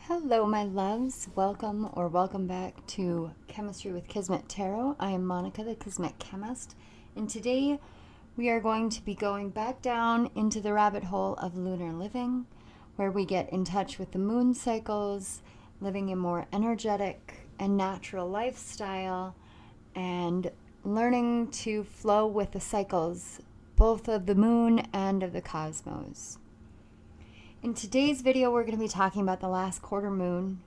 Hello, my loves. Welcome back to Chemistry with Kismet Tarot. I am Monica, the Kismet Chemist, and today we are going to be going back down into the rabbit hole of Lunar Living, where we get in touch with the moon cycles, living a more energetic and natural lifestyle, and learning to flow with the cycles, both of the moon and of the cosmos. In today's video, we're going to be talking about the last quarter moon.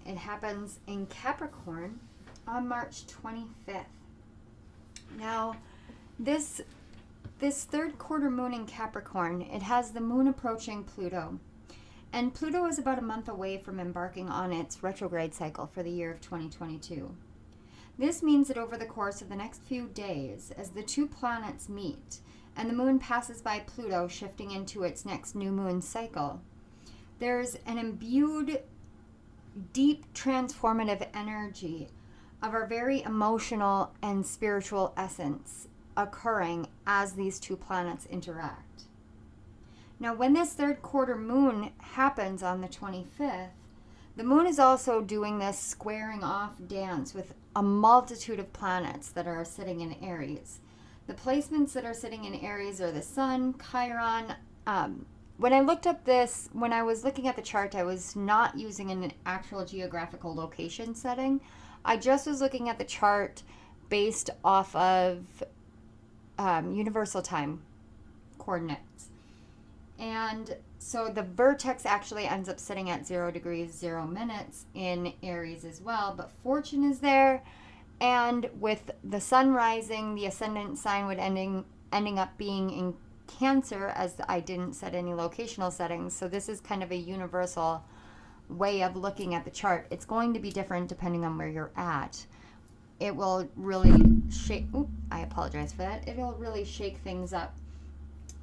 It happens in Capricorn on March 25th. Now, this third quarter moon in Capricorn, it has the moon approaching Pluto. And Pluto is about a month away from embarking on its retrograde cycle for the year of 2022. This means that over the course of the next few days, as the two planets meet, and the moon passes by Pluto, shifting into its next new moon cycle, there's an imbued, deep, transformative energy of our very emotional and spiritual essence occurring as these two planets interact. Now, when this third quarter moon happens on the 25th, the moon is also doing this squaring off dance with a multitude of planets that are sitting in Aries. The placements that are sitting in Aries are the Sun, Chiron. When I looked up this, when I was looking at the chart, I was not using an actual geographical location setting. I just was looking at the chart based off of universal time coordinates. And so the vertex actually ends up sitting at 0 degrees, 0 minutes in Aries as well, but fortune is there. And with the sun rising, the ascendant sign would ending up being in Cancer, as I didn't set any locational settings. So this is kind of a universal way of looking at the chart. It's going to be different depending on where you're at. It will really shake, I apologize for that. It'll really shake things up.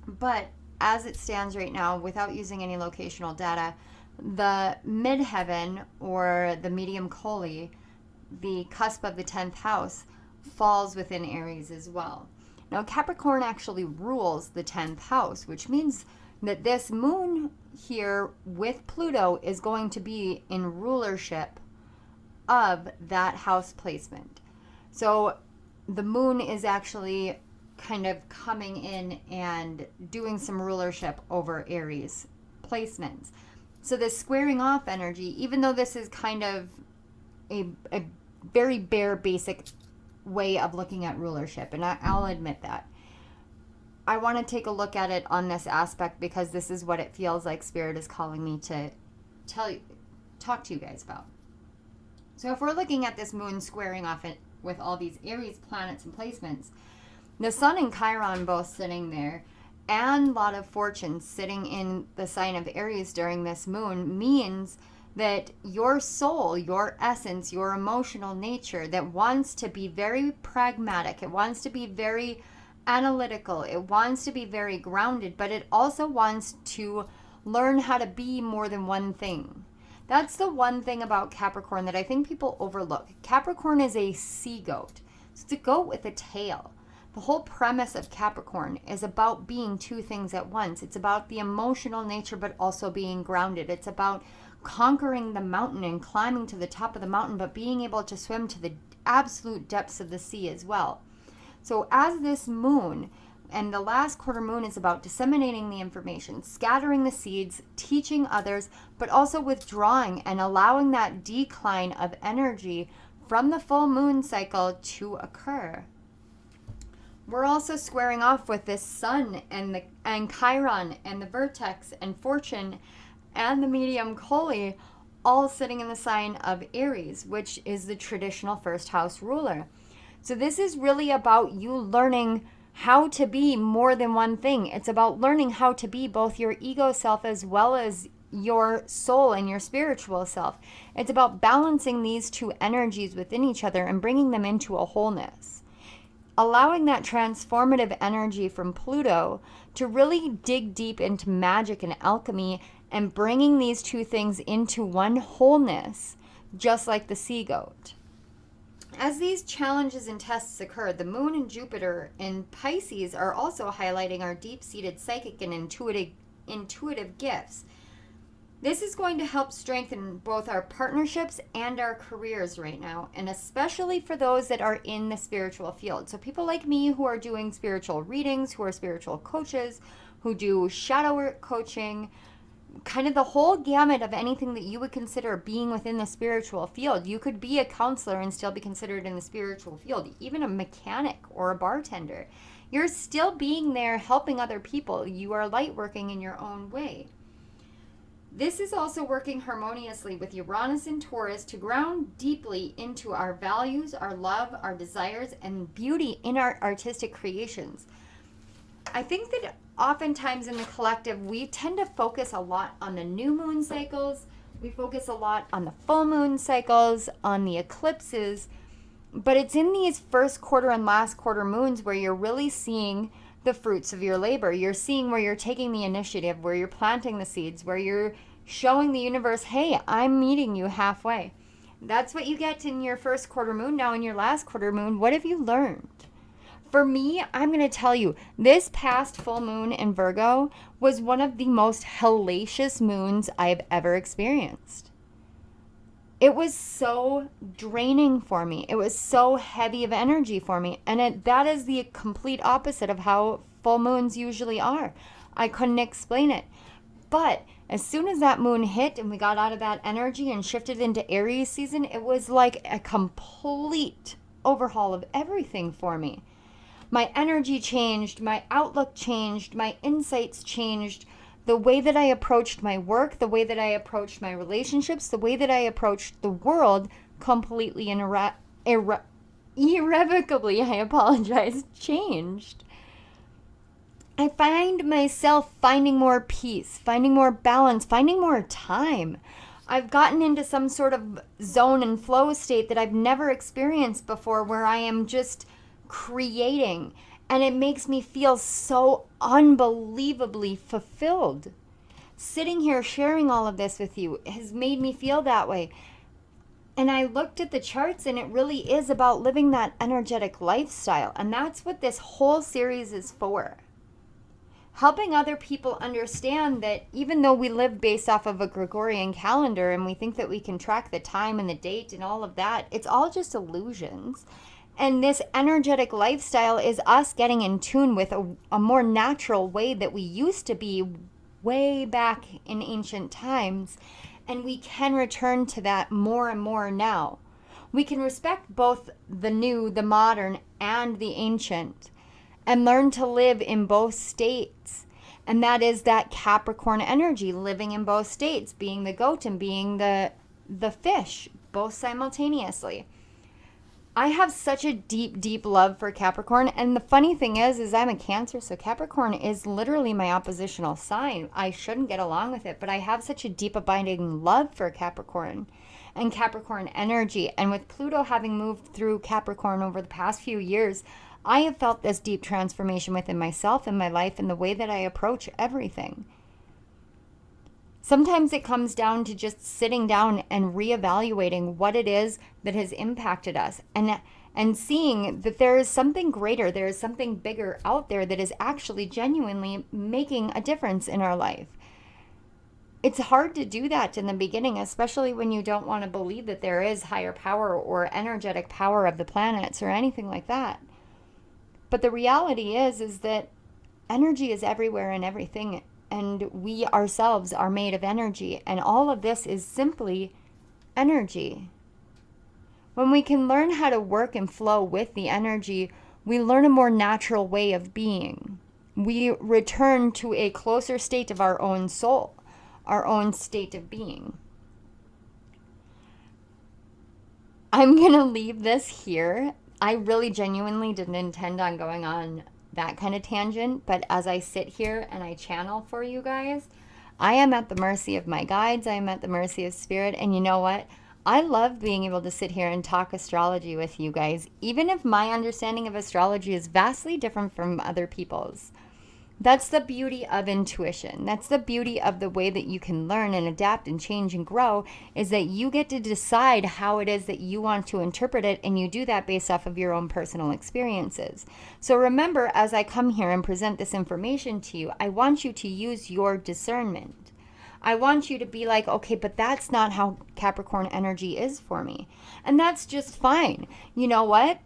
But as it stands right now, without using any locational data, the midheaven, or the medium Colli, the cusp of the 10th house, falls within Aries as well. Now, Capricorn actually rules the 10th house, which means that this moon here with Pluto is going to be in rulership of that house placement. So the moon is actually kind of coming in and doing some rulership over Aries placements. So this squaring off energy, even though this is kind of a very bare basic way of looking at rulership, and I'll admit that, I want to take a look at it on this aspect because this is what it feels like Spirit is calling me to talk to you guys about. So if we're looking at this moon squaring off it with all these Aries planets and placements, the Sun and Chiron both sitting there, and a lot of fortune sitting in the sign of Aries during this moon, means that your soul, your essence, your emotional nature that wants to be very pragmatic, it wants to be very analytical, it wants to be very grounded, but it also wants to learn how to be more than one thing. That's the one thing about Capricorn that I think people overlook. Capricorn is a sea goat. It's a goat with a tail. The whole premise of Capricorn is about being two things at once. It's about the emotional nature, but also being grounded. It's about conquering the mountain and climbing to the top of the mountain, but being able to swim to the absolute depths of the sea as well. So as this moon, and the last quarter moon is about disseminating the information, scattering the seeds, teaching others, but also withdrawing and allowing that decline of energy from the full moon cycle to occur. We're also squaring off with this Sun and Chiron and the vertex and fortune and the medium Colli, all sitting in the sign of Aries, which is the traditional first house ruler. So this is really about you learning how to be more than one thing. It's about learning how to be both your ego self as well as your soul and your spiritual self. It's about balancing these two energies within each other and bringing them into a wholeness. Allowing that transformative energy from Pluto to really dig deep into magic and alchemy and bringing these two things into one wholeness, just like the sea goat. As these challenges and tests occur, the moon and Jupiter in Pisces are also highlighting our deep-seated psychic and intuitive gifts. This is going to help strengthen both our partnerships and our careers right now, and especially for those that are in the spiritual field. So people like me who are doing spiritual readings, who are spiritual coaches, who do shadow work coaching, kind of the whole gamut of anything that you would consider being within the spiritual field. You could be a counselor and still be considered in the spiritual field, even a mechanic or a bartender. You're still being there helping other people. You are light working in your own way. This is also working harmoniously with Uranus and Taurus to ground deeply into our values, our love, our desires, and beauty in our artistic creations. I think that oftentimes in the collective, we tend to focus a lot on the new moon cycles. We focus a lot on the full moon cycles, on the eclipses. But it's in these first quarter and last quarter moons where you're really seeing the fruits of your labor. You're seeing where you're taking the initiative, where you're planting the seeds, where you're showing the universe, hey, I'm meeting you halfway. That's what you get in your first quarter moon. Now in your last quarter moon, what have you learned? For me, I'm going to tell you, this past full moon in Virgo was one of the most hellacious moons I've ever experienced. It was so draining for me. It was so heavy of energy for me. And that is the complete opposite of how full moons usually are. I couldn't explain it. But as soon as that moon hit and we got out of that energy and shifted into Aries season, it was like a complete overhaul of everything for me. My energy changed, my outlook changed, my insights changed. The way that I approached my work, the way that I approached my relationships, the way that I approached the world completely and irrevocably, changed. I find myself finding more peace, finding more balance, finding more time. I've gotten into some sort of zone and flow state that I've never experienced before, where I am just creating. And it makes me feel so unbelievably fulfilled. Sitting here sharing all of this with you has made me feel that way. And I looked at the charts, and it really is about living that energetic lifestyle. And that's what this whole series is for. Helping other people understand that even though we live based off of a Gregorian calendar and we think that we can track the time and the date and all of that, it's all just illusions. And this energetic lifestyle is us getting in tune with a more natural way that we used to be way back in ancient times. And we can return to that more and more now. We can respect both the new, the modern, and the ancient, and learn to live in both states. And that is that Capricorn energy, living in both states, being the goat and being the fish, both simultaneously. I have such a deep, deep love for Capricorn. And the funny thing is I'm a Cancer, so Capricorn is literally my oppositional sign. I shouldn't get along with it, but I have such a deep, abiding love for Capricorn and Capricorn energy. And with Pluto having moved through Capricorn over the past few years, I have felt this deep transformation within myself and my life and the way that I approach everything. Sometimes it comes down to just sitting down and reevaluating what it is that has impacted us, and seeing that there is something greater, there is something bigger out there that is actually genuinely making a difference in our life. It's hard to do that in the beginning, especially when you don't want to believe that there is higher power or energetic power of the planets or anything like that. But the reality is that energy is everywhere and everything. And we ourselves are made of energy. And all of this is simply energy. When we can learn how to work and flow with the energy, we learn a more natural way of being. We return to a closer state of our own soul, our own state of being. I'm going to leave this here. I really genuinely didn't intend on going on that kind of tangent, but as I sit here and I channel for you guys, I am at the mercy of my guides. I am at the mercy of spirit. And you know what? I love being able to sit here and talk astrology with you guys, even if my understanding of astrology is vastly different from other people's. That's the beauty of intuition. That's the beauty of the way that you can learn and adapt and change and grow, is that you get to decide how it is that you want to interpret it, and you do that based off of your own personal experiences. So remember, as I come here and present this information to you, I want you to use your discernment. I want you to be like, okay, but that's not how Capricorn energy is for me. And that's just fine. You know what?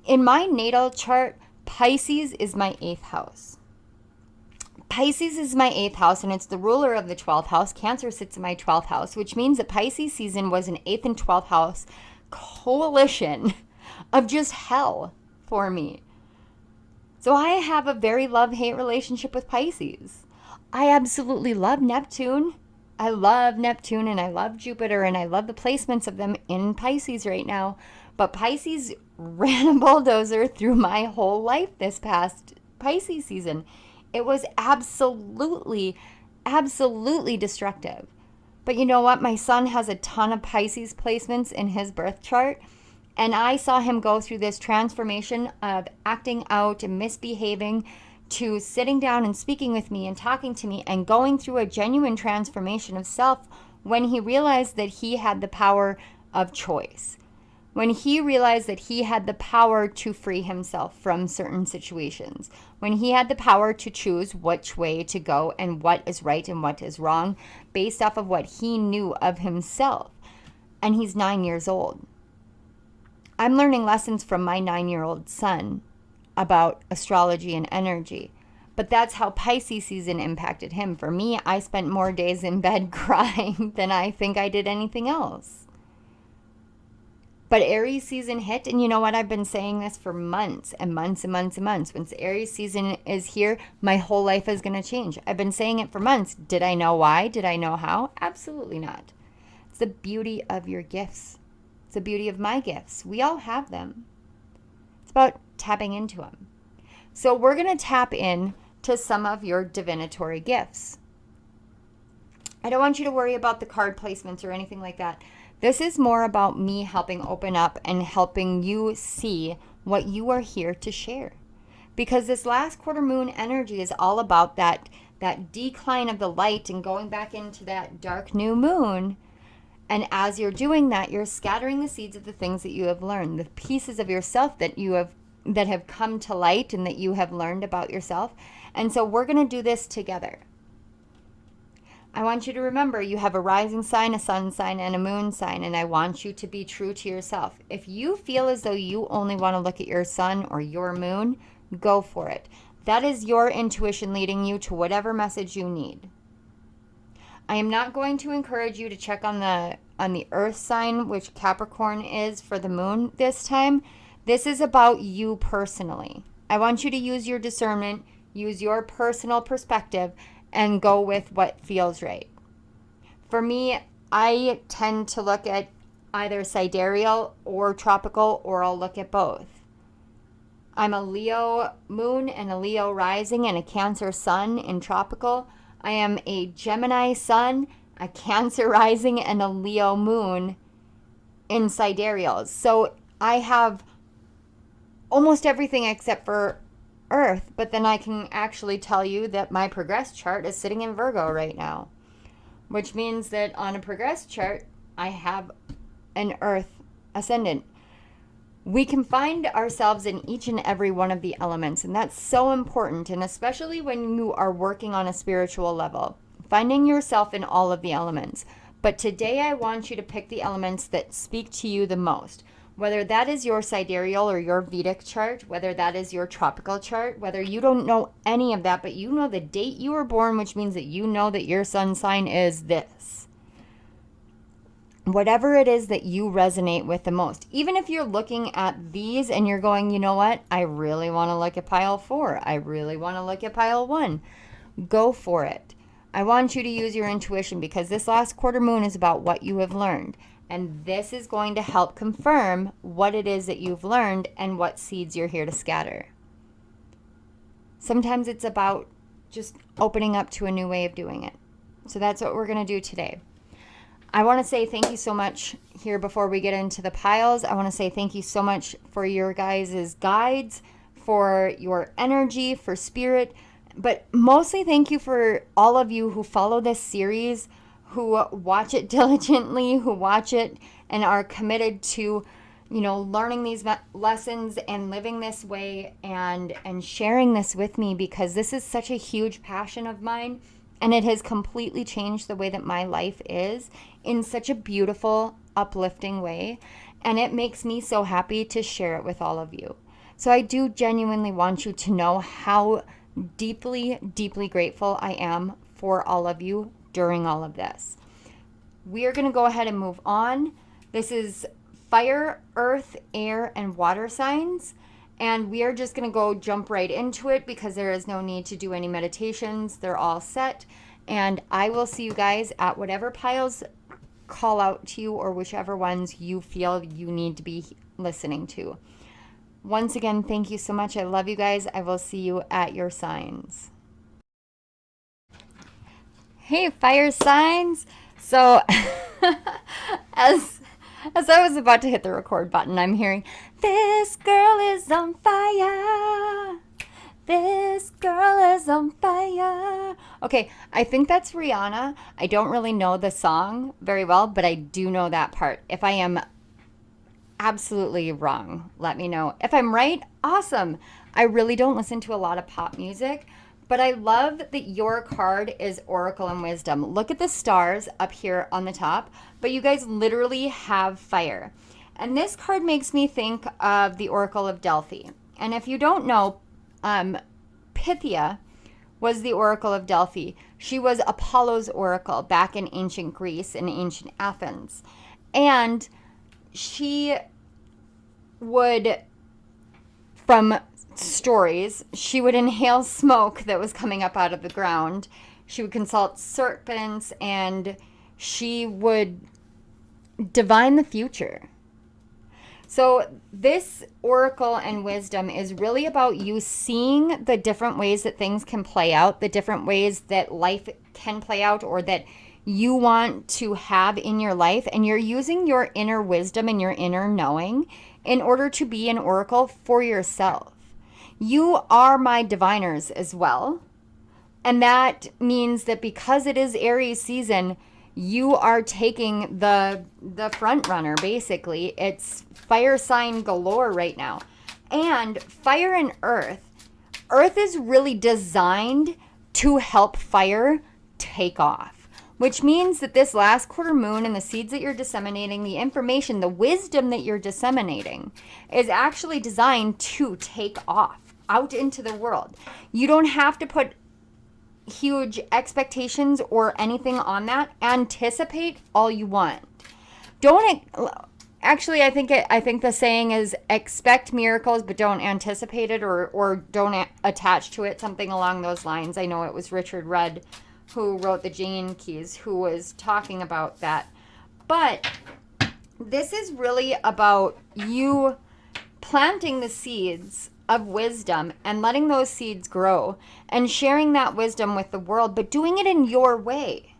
In my natal chart, Pisces is my 8th house. Pisces is my 8th house, and it's the ruler of the 12th house. Cancer sits in my 12th house, which means that Pisces season was an 8th and 12th house coalition of just hell for me. So I have a very love-hate relationship with Pisces. I absolutely love Neptune. I love Neptune, and I love Jupiter, and I love the placements of them in Pisces right now. But Pisces ran a bulldozer through my whole life this past Pisces season. It was absolutely, absolutely destructive. But you know what? My son has a ton of Pisces placements in his birth chart. And I saw him go through this transformation of acting out and misbehaving to sitting down and speaking with me and talking to me and going through a genuine transformation of self when he realized that he had the power of choice. When he realized that he had the power to free himself from certain situations. When he had the power to choose which way to go and what is right and what is wrong based off of what he knew of himself. And he's 9 years old. I'm learning lessons from my 9-year-old son about astrology and energy. But that's how Pisces season impacted him. For me, I spent more days in bed crying than I think I did anything else. But Aries season hit, and you know what? I've been saying this for months and months and months and months. Once Aries season is here, my whole life is going to change. I've been saying it for months. Did I know why? Did I know how? Absolutely not. It's the beauty of your gifts. It's the beauty of my gifts. We all have them. It's about tapping into them. So we're going to tap in to some of your divinatory gifts. I don't want you to worry about the card placements or anything like that. This is more about me helping open up and helping you see what you are here to share. Because this last quarter moon energy is all about that decline of the light and going back into that dark new moon. And as you're doing that, you're scattering the seeds of the things that you have learned, the pieces of yourself that have come to light and that you have learned about yourself. And so we're going to do this together. I want you to remember you have a rising sign, a sun sign, and a moon sign, and I want you to be true to yourself. If you feel as though you only want to look at your sun or your moon, go for it. That is your intuition leading you to whatever message you need. I am not going to encourage you to check on the earth sign, which Capricorn is for the moon this time. This is about you personally. I want you to use your discernment, use your personal perspective, and go with what feels right. For me, I tend to look at either sidereal or tropical, or I'll look at both. I'm a Leo moon and a Leo rising and a Cancer sun in tropical. I am a Gemini sun, a Cancer rising, and a Leo moon in sidereals. So I have almost everything except for Earth, but then I can actually tell you that my progress chart is sitting in Virgo right now, which means that on a progress chart, I have an Earth ascendant. We can find ourselves in each and every one of the elements, and that's so important, and especially when you are working on a spiritual level, finding yourself in all of the elements. But today I want you to pick the elements that speak to you the most, whether that is your sidereal or your Vedic chart, whether that is your tropical chart, whether you don't know any of that, but you know the date you were born, which means that you know that your sun sign is this. Whatever it is that you resonate with the most. Even if you're looking at these and you're going, you know what? I really want to look at pile 4. I really want to look at pile 1. Go for it. I want you to use your intuition because this last quarter moon is about what you have learned. And this is going to help confirm what it is that you've learned and what seeds you're here to scatter. Sometimes it's about just opening up to a new way of doing it. So that's what we're going to do today. I want to say thank you so much here before we get into the piles. I want to say thank you so much for your guys' guides, for your energy, for spirit, but mostly thank you for all of you who follow this series, who watch it diligently, who watch it and are committed to, learning these lessons and living this way and sharing this with me, because this is such a huge passion of mine. And it has completely changed the way that my life is in such a beautiful, uplifting way. And it makes me so happy to share it with all of you. So I do genuinely want you to know how deeply, deeply grateful I am for all of you during all of this. We are going to go ahead and move on. This is fire, earth, air, and water signs. And we are just going to go jump right into it because there is no need to do any meditations. They're all set. And I will see you guys at whatever piles call out to you or whichever ones you feel you need to be listening to. Once again, thank you so much. I love you guys. I will see you at your signs. Hey, fire signs. So as I was about to hit the record button, I'm hearing, "This girl is on fire. This girl is on fire." Okay, I think that's Rihanna. I don't really know the song very well, but I do know that part. If I am absolutely wrong, let me know. If I'm right, awesome. I really don't listen to a lot of pop music, but I love that your card is Oracle and Wisdom. Look at the stars up here on the top, but you guys literally have fire. And this card makes me think of the Oracle of Delphi. And if you don't know, Pythia was the Oracle of Delphi. She was Apollo's oracle back in ancient Greece and ancient Athens. And she would, from stories, she would inhale smoke that was coming up out of the ground. She would consult serpents, and she would divine the future. So this Oracle and Wisdom is really about you seeing the different ways that things can play out, the different ways that life can play out or that you want to have in your life. And you're using your inner wisdom and your inner knowing in order to be an oracle for yourself. You are my diviners as well. And that means that because it is Aries season, you are taking the front runner, basically. It's fire sign galore right now. And fire and earth. Earth is really designed to help fire take off, which means that this last quarter moon and the seeds that you're disseminating, the information, the wisdom that you're disseminating is actually designed to take off out into the world. You don't have to put huge expectations or anything on that. Anticipate all you want. I think the saying is expect miracles but don't anticipate it, or don't attach to it, something along those lines. I know it was Richard Rudd who wrote the Gene Keys who was talking about that. But this is really about you planting the seeds of wisdom and letting those seeds grow and sharing that wisdom with the world, but doing it in your way.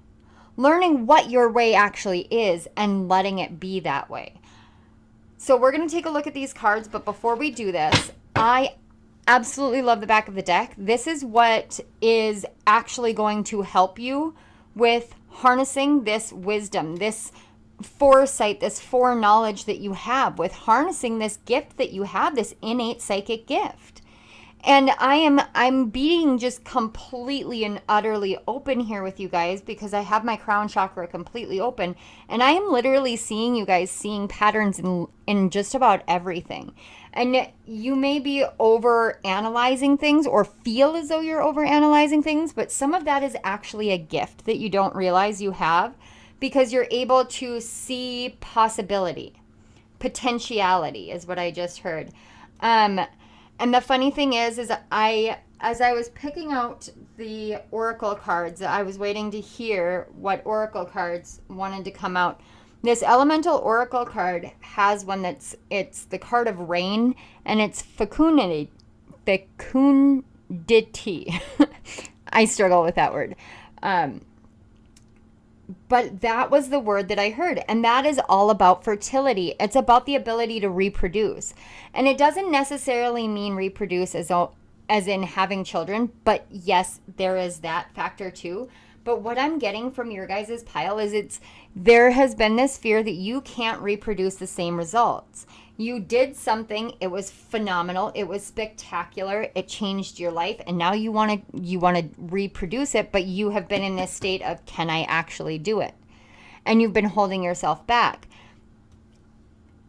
Learning what your way actually is and letting it be that way. So we're going to take a look at these cards, but before we do this, I absolutely love the back of the deck. This is what is actually going to help you with harnessing this wisdom, this foresight, this foreknowledge that you have, with harnessing this gift that you have, this innate psychic gift. And I'm being just completely and utterly open here with you guys because I have my crown chakra completely open, and I am literally seeing you guys seeing patterns in just about everything. And you may be over analyzing things or feel as though you're over analyzing things, but some of that is actually a gift that you don't realize you have, because you're able to see possibility. Potentiality is what I just heard. And the funny thing is as I was picking out the oracle cards, I was waiting to hear what oracle cards wanted to come out. This elemental oracle card has one it's the card of rain, and it's fecundity. I struggle with that word. But that was the word that I heard. And that is all about fertility. It's about the ability to reproduce. And it doesn't necessarily mean reproduce as in having children. But yes, there is that factor too. But what I'm getting from your guys' pile is there has been this fear that you can't reproduce the same results. You did something, it was phenomenal, it was spectacular, it changed your life, and now you want to reproduce it, but you have been in this state of, can I actually do it? And you've been holding yourself back.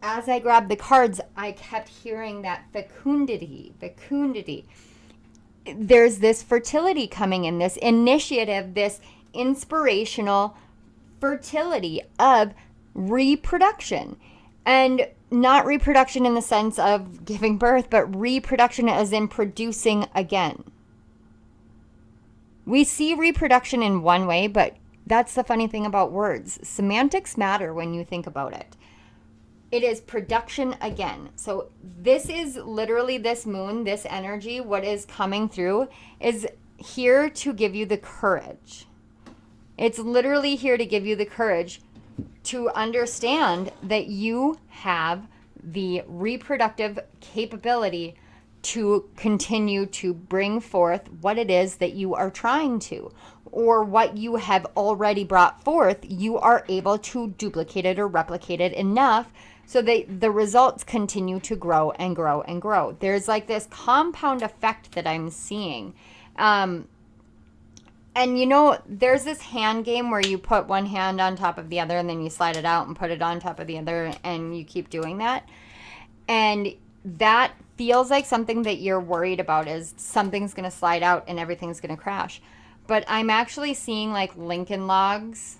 As I grabbed the cards, I kept hearing that fecundity. There's this fertility coming in, this initiative, this inspirational fertility of reproduction. And not reproduction in the sense of giving birth, but reproduction as in producing again. We see reproduction in one way, but that's the funny thing about words. Semantics matter when you think about it. It is production again. So this is literally this moon, this energy, what is coming through is here to give you the courage. It's literally here to give you the courage to understand that you have the reproductive capability to continue to bring forth what it is that you are trying to, or what you have already brought forth, you are able to duplicate it or replicate it enough so that the results continue to grow and grow and grow. There's like this compound effect that I'm seeing. And you know, there's this hand game where you put one hand on top of the other and then you slide it out and put it on top of the other and you keep doing that. And that feels like something that you're worried about, is something's going to slide out and everything's going to crash. But I'm actually seeing like Lincoln logs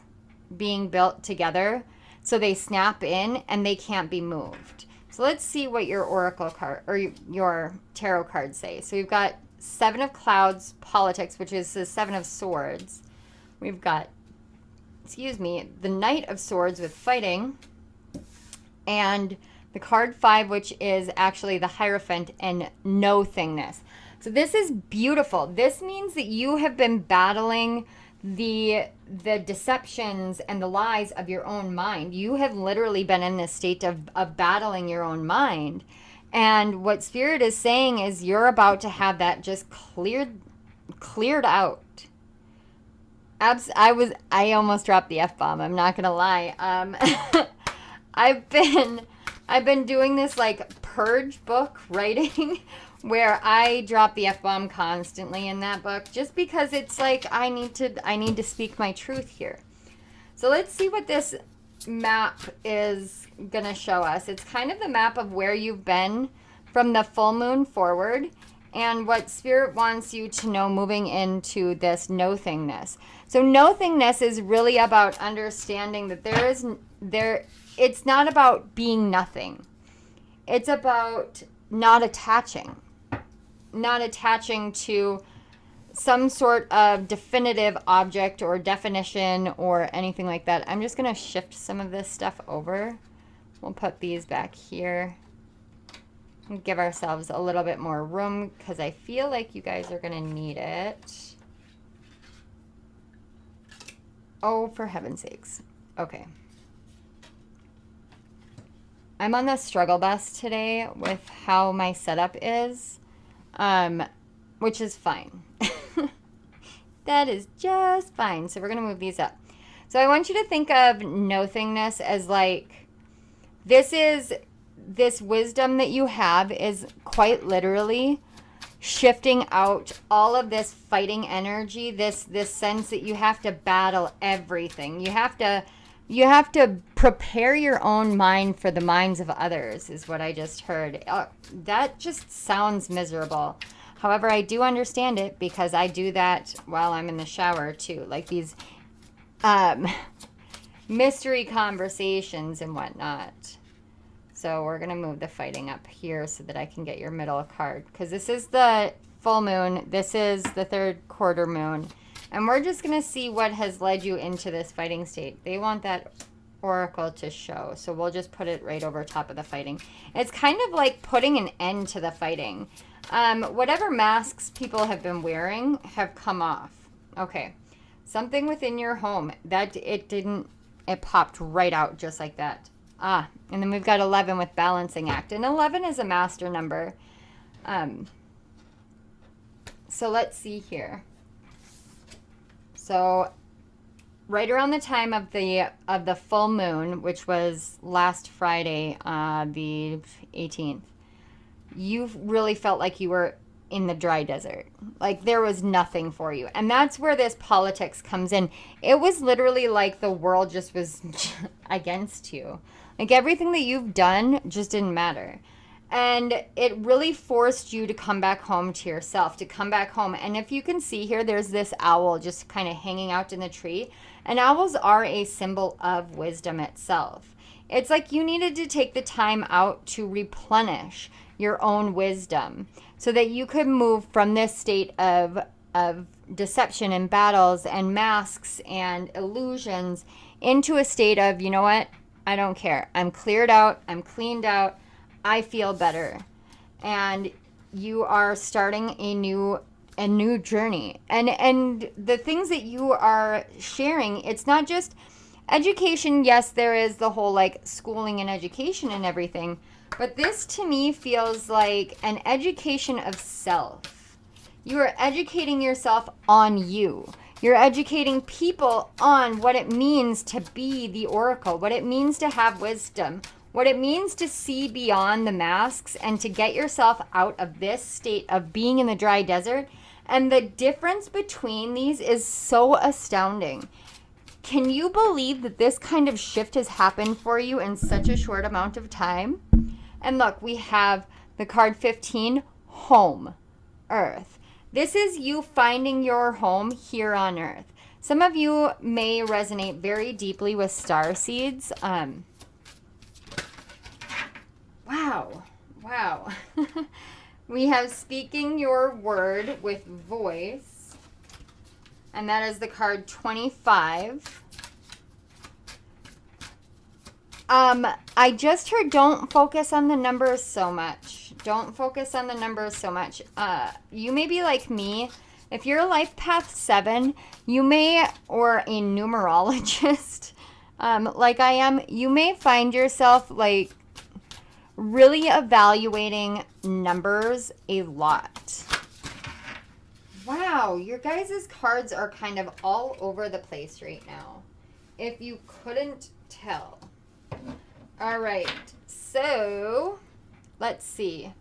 being built together so they snap in and they can't be moved. So let's see what your oracle card or your tarot cards say. So we've got Seven of Clouds, politics, which is the Seven of Swords. We've got, the Knight of Swords with fighting, and the card 5, which is actually the Hierophant and no-thingness. So this is beautiful. This means that you have been battling the deceptions and the lies of your own mind. You have literally been in this state of battling your own mind. And what Spirit is saying is you're about to have that just cleared out. I almost dropped the F-bomb. I'm not gonna lie. I've been doing this like purge book writing where I drop the F-bomb constantly in that book, just because it's like I need to speak my truth here. So let's see what this map is gonna show us. It's kind of the map of where you've been from the full moon forward, and what Spirit wants you to know moving into this no-thingness. So no-thingness is really about understanding that it's not about being nothing. It's about not attaching to some sort of definitive object or definition or anything like that. I'm just going to shift some of this stuff over. We'll put these back here and give ourselves a little bit more room because I feel like you guys are going to need it. Oh, for heaven's sakes. Okay. I'm on the struggle bus today with how my setup is, which is fine. That is just fine. So we're going to move these up. So I want you to think of no-thingness as like, this wisdom that you have is quite literally shifting out all of this fighting energy, this sense that you have to battle everything. You have to prepare your own mind for the minds of others, is what I just heard. That just sounds miserable. However, I do understand it because I do that while I'm in the shower too. Like these mystery conversations and whatnot. So we're going to move the fighting up here so that I can get your middle card. Because this is the full moon. This is the third quarter moon. And we're just going to see what has led you into this fighting state. They want that oracle to show. So we'll just put it right over top of the fighting. It's kind of like putting an end to the fighting. Whatever masks people have been wearing have come off. Okay. Something within your home. It popped right out just like that. And then we've got 11 with balancing act. And 11 is a master number. So let's see here. So right around the time of the full moon, which was last Friday, the 18th, you really felt like you were in the dry desert. Like there was nothing for you. And that's where this politics comes in. It was literally like the world just was against you. Like everything that you've done just didn't matter. And it really forced you to come back home to yourself, to come back home. And if you can see here, there's this owl just kind of hanging out in the tree. And owls are a symbol of wisdom itself. It's like you needed to take the time out to replenish your own wisdom so that you could move from this state of deception and battles and masks and illusions into a state of, you know what? I don't care. I'm cleared out. I'm cleaned out. I feel better. And you are starting a new journey. And the things that you are sharing, it's not just education. Yes, there is the whole like schooling and education and everything. But this to me feels like an education of self. You are educating yourself on you. You're educating people on what it means to be the oracle, what it means to have wisdom, what it means to see beyond the masks and to get yourself out of this state of being in the dry desert. And the difference between these is so astounding. Can you believe that this kind of shift has happened for you in such a short amount of time? And look, we have the card 15, home, earth. This is you finding your home here on earth. Some of you may resonate very deeply with star seeds. Wow. We have speaking your word with voice. And that is the card 25. I just heard don't focus on the numbers so much. Don't focus on the numbers so much. You may be like me. If you're a life path 7, you may, or a numerologist, like I am, you may find yourself like really evaluating numbers a lot. Wow, your guys' cards are kind of all over the place right now, if you couldn't tell. All right, so let's see.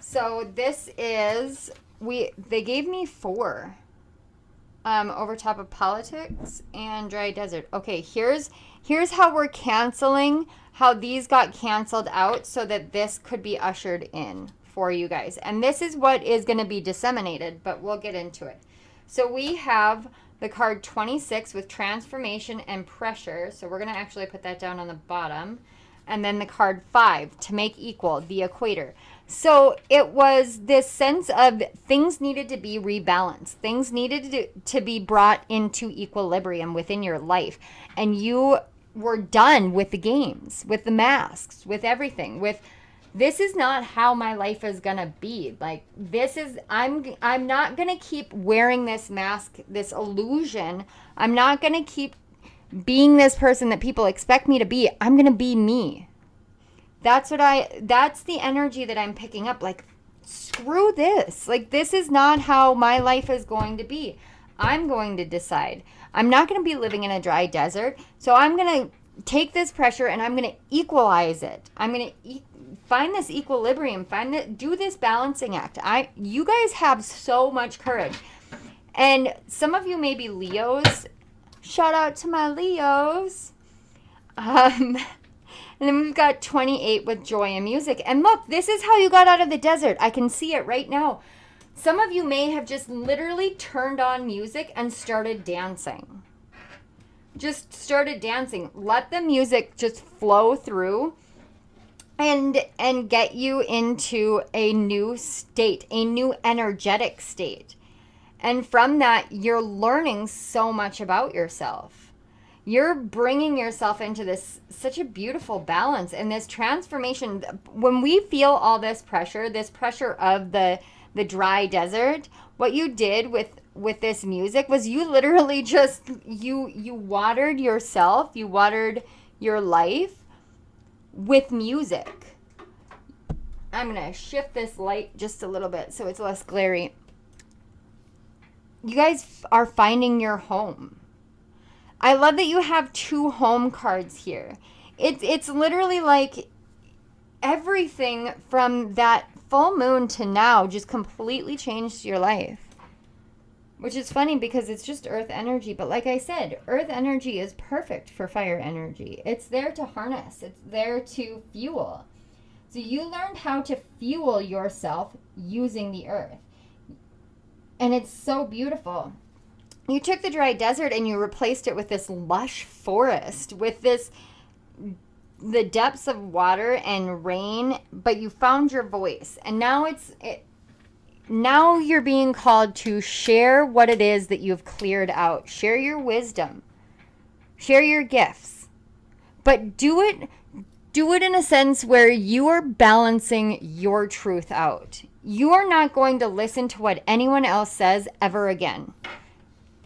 So this is, they gave me 4 over top of politics and dry desert. Okay, here's how we're canceling, how these got canceled out so that this could be ushered in for you guys. And this is what is going to be disseminated, but we'll get into it. So we have the card 26 with transformation and pressure. So we're going to actually put that down on the bottom. And then the card 5 to make equal, the equator. So it was this sense of things needed to be rebalanced. Things needed to be brought into equilibrium within your life. And you were done with the games, with the masks, with everything, with this is not how my life is gonna be. Like this is, I'm not gonna keep wearing this mask, this illusion. I'm not gonna keep being this person that people expect me to be. I'm gonna be me. That's the energy that I'm picking up. Like, screw this. Like, this is not how my life is going to be. I'm going to decide. I'm not going to be living in a dry desert. So I'm going to take this pressure and I'm going to equalize it. I'm going to find this equilibrium, do this balancing act. You guys have so much courage. And some of you may be Leos. Shout out to my Leos. And then we've got 28 with joy and music. And look, this is how you got out of the desert. I can see it right now. Some of you may have just literally turned on music and started dancing. Just started dancing. Let the music just flow through and get you into a new state, a new energetic state. And from that, you're learning so much about yourself. You're bringing yourself into this such a beautiful balance and this transformation. When we feel all this pressure of the dry desert, what you did with this music was you literally just, you watered yourself, you watered your life with music. I'm going to shift this light just a little bit so it's less glary. You guys are finding your home. I love that you have 2 home cards here. It's literally like everything from that full moon to now just completely changed your life. Which is funny because it's just earth energy. But like I said, earth energy is perfect for fire energy. It's there to harness. It's there to fuel. So you learned how to fuel yourself using the earth. And it's so beautiful. You took the dry desert and you replaced it with this lush forest, with the depths of water and rain, but you found your voice. And now you're being called to share what it is that you've cleared out. Share your wisdom. Share your gifts. But do it in a sense where you are balancing your truth out. You are not going to listen to what anyone else says ever again.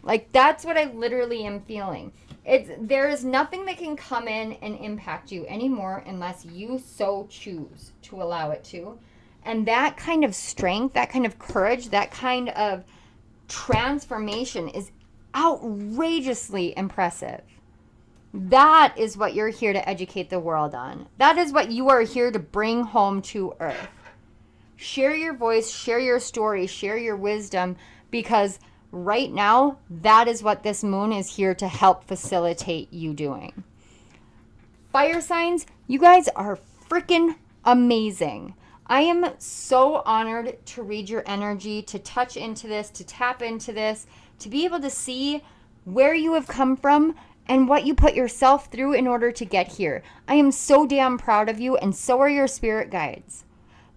Like, that's what I literally am feeling. There is nothing that can come in and impact you anymore unless you so choose to allow it to. And that kind of strength, that kind of courage, that kind of transformation is outrageously impressive. That is what you're here to educate the world on. That is what you are here to bring home to earth. Share your voice, share your story, share your wisdom, because right now, that is what this moon is here to help facilitate you doing. Fire signs, you guys are freaking amazing. I am so honored to read your energy, to touch into this, to tap into this, to be able to see where you have come from and what you put yourself through in order to get here. I am so damn proud of you, and so are your spirit guides.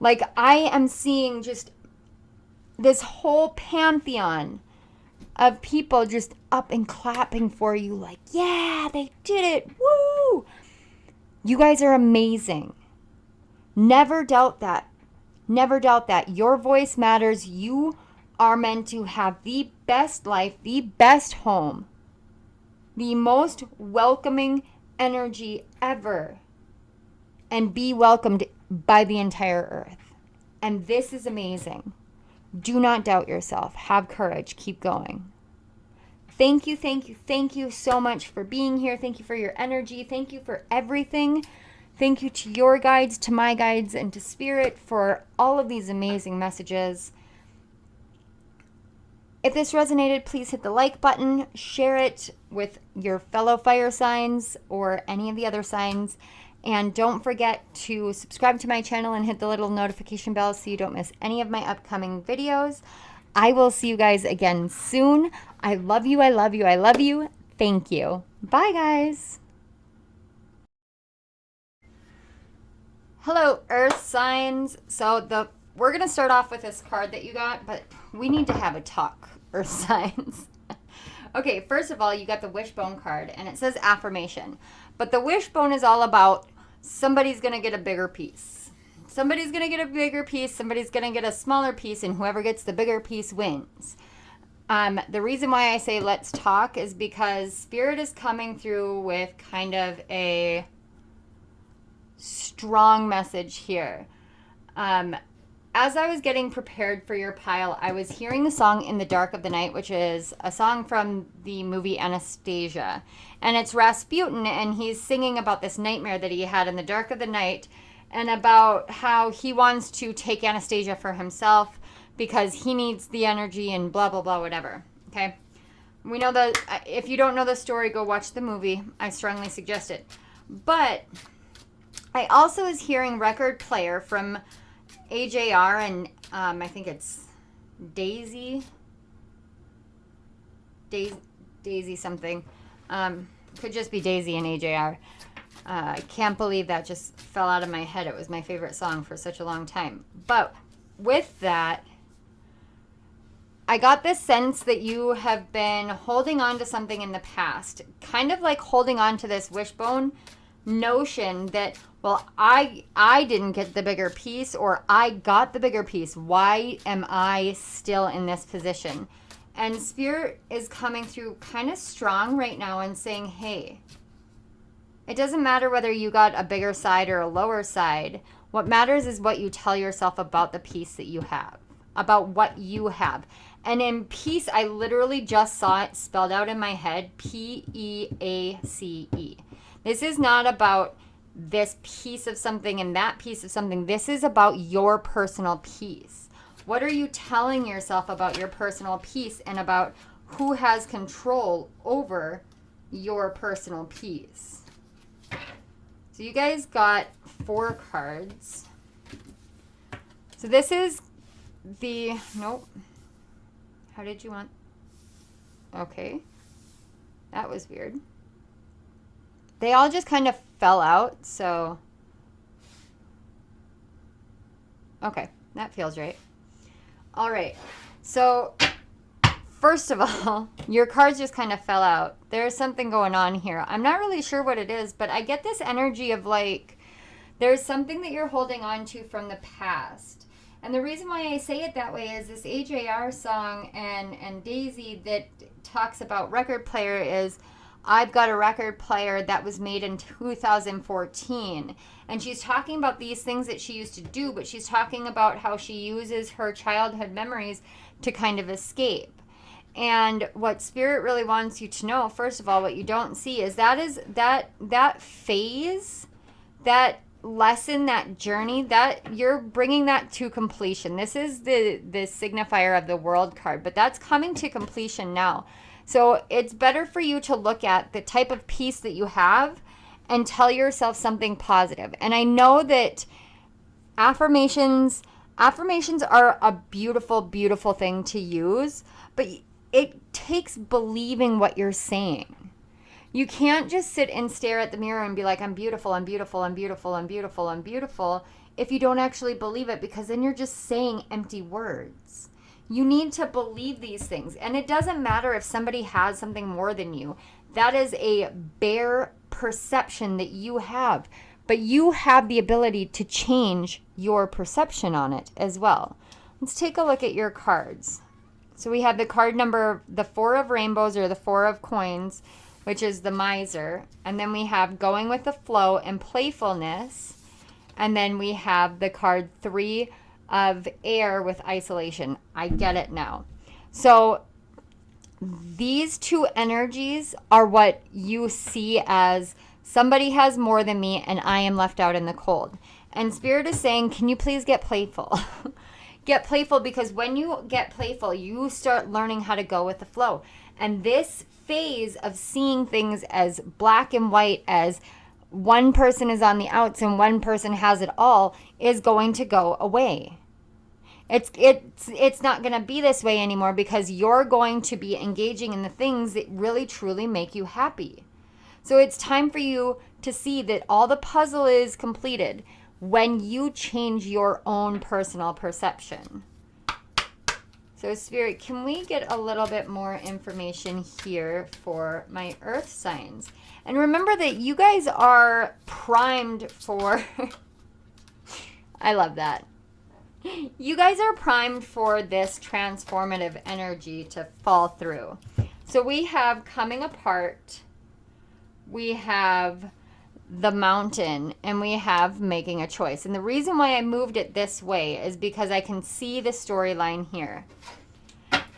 Like, I am seeing just this whole pantheon of people just up and clapping for you like, yeah, they did it. Woo! You guys are amazing. Never doubt that. Never doubt that. Your voice matters. You are meant to have the best life, the best home, the most welcoming energy ever, and be welcomed by the entire earth. And this is amazing. Do not doubt yourself. Have courage. Keep going. Thank you so much for being here. Thank you for your energy. Thank you for everything. Thank you to your guides, to my guides, and to Spirit for all of these amazing messages. If this resonated, please hit the like button, share it with your fellow fire signs or any of the other signs. And don't forget to subscribe to my channel and hit the little notification bell so you don't miss any of my upcoming videos. I will see you guys again soon. I love you, I love you, I love you. Thank you. Bye, guys. Hello, Earth signs. So we're going to start off with this card that you got, but we need to have a talk, Earth signs. Okay, first of all, you got the wishbone card, and it says affirmation. But the wishbone is all about somebody's going to get a bigger piece. Somebody's going to get a bigger piece, somebody's going to get a smaller piece, and whoever gets the bigger piece wins. The reason why I say let's talk is because Spirit is coming through with kind of a strong message here. As I was getting prepared for your pile, I was hearing the song In the Dark of the Night, which is a song from the movie Anastasia. And it's Rasputin, and he's singing about this nightmare that he had in the dark of the night, and about how he wants to take Anastasia for himself because he needs the energy and blah, blah, blah, whatever. Okay? We know that if you don't know the story, go watch the movie. I strongly suggest it. But I also was hearing record player from AJR, and I think it's Daisy something. Could just be Daisy and AJR. I can't believe that just fell out of my head. It was my favorite song for such a long time. But with that, I got this sense that you have been holding on to something in the past, kind of like holding on to this wishbone notion that, well, I didn't get the bigger piece, or I got the bigger piece. Why am I still in this position? And Spirit is coming through kind of strong right now and saying, hey, it doesn't matter whether you got a bigger side or a lower side. What matters is what you tell yourself about the piece that you have, about what you have. And in peace, I literally just saw it spelled out in my head, P-E-A-C-E. This is not about this piece of something and that piece of something. This is about your personal peace. What are you telling yourself about your personal peace and about who has control over your personal peace? So you guys got 4 cards. So this is the, nope. How did you want? Okay. That was weird. They all just kind of fell out, so. Okay, that feels right. All right. So, first of all, your cards just kind of fell out. There's something going on here. I'm not really sure what it is, but I get this energy of like, there's something that you're holding on to from the past. And the reason why I say it that way is this AJR song and Daisy that talks about record player is, I've got a record player that was made in 2014. And she's talking about these things that she used to do, but she's talking about how she uses her childhood memories to kind of escape. And what Spirit really wants you to know, first of all, what you don't see is that phase, that lesson, that journey, that you're bringing that to completion. This is the signifier of the World card, but that's coming to completion now. So it's better for you to look at the type of peace that you have and tell yourself something positive. And I know that affirmations are a beautiful, beautiful thing to use, but it takes believing what you're saying. You can't just sit and stare at the mirror and be like, I'm beautiful, I'm beautiful, I'm beautiful, I'm beautiful, I'm beautiful, if you don't actually believe it, because then you're just saying empty words. You need to believe these things. And it doesn't matter if somebody has something more than you. That is a bare perception that you have. But you have the ability to change your perception on it as well. Let's take a look at your cards. So we have the card number, the 4 of rainbows or the 4 of coins, which is the miser. And then we have going with the flow and playfulness. And then we have the card 3 of air with isolation. I get it now. So these 2 energies are what you see as somebody has more than me and I am left out in the cold. And Spirit is saying, can you please get playful? Get playful, because when you get playful, you start learning how to go with the flow. And this phase of seeing things as black and white, as one person is on the outs and one person has it all, is going to go away. It's not going to be this way anymore, because you're going to be engaging in the things that really truly make you happy. So it's time for you to see that all the puzzle is completed when you change your own personal perception. So Spirit, can we get a little bit more information here for my earth signs? And remember that you guys are primed for, I love that. You guys are primed for this transformative energy to fall through. So we have coming apart, we have the mountain, and we have making a choice. And the reason why I moved it this way is because I can see the storyline here.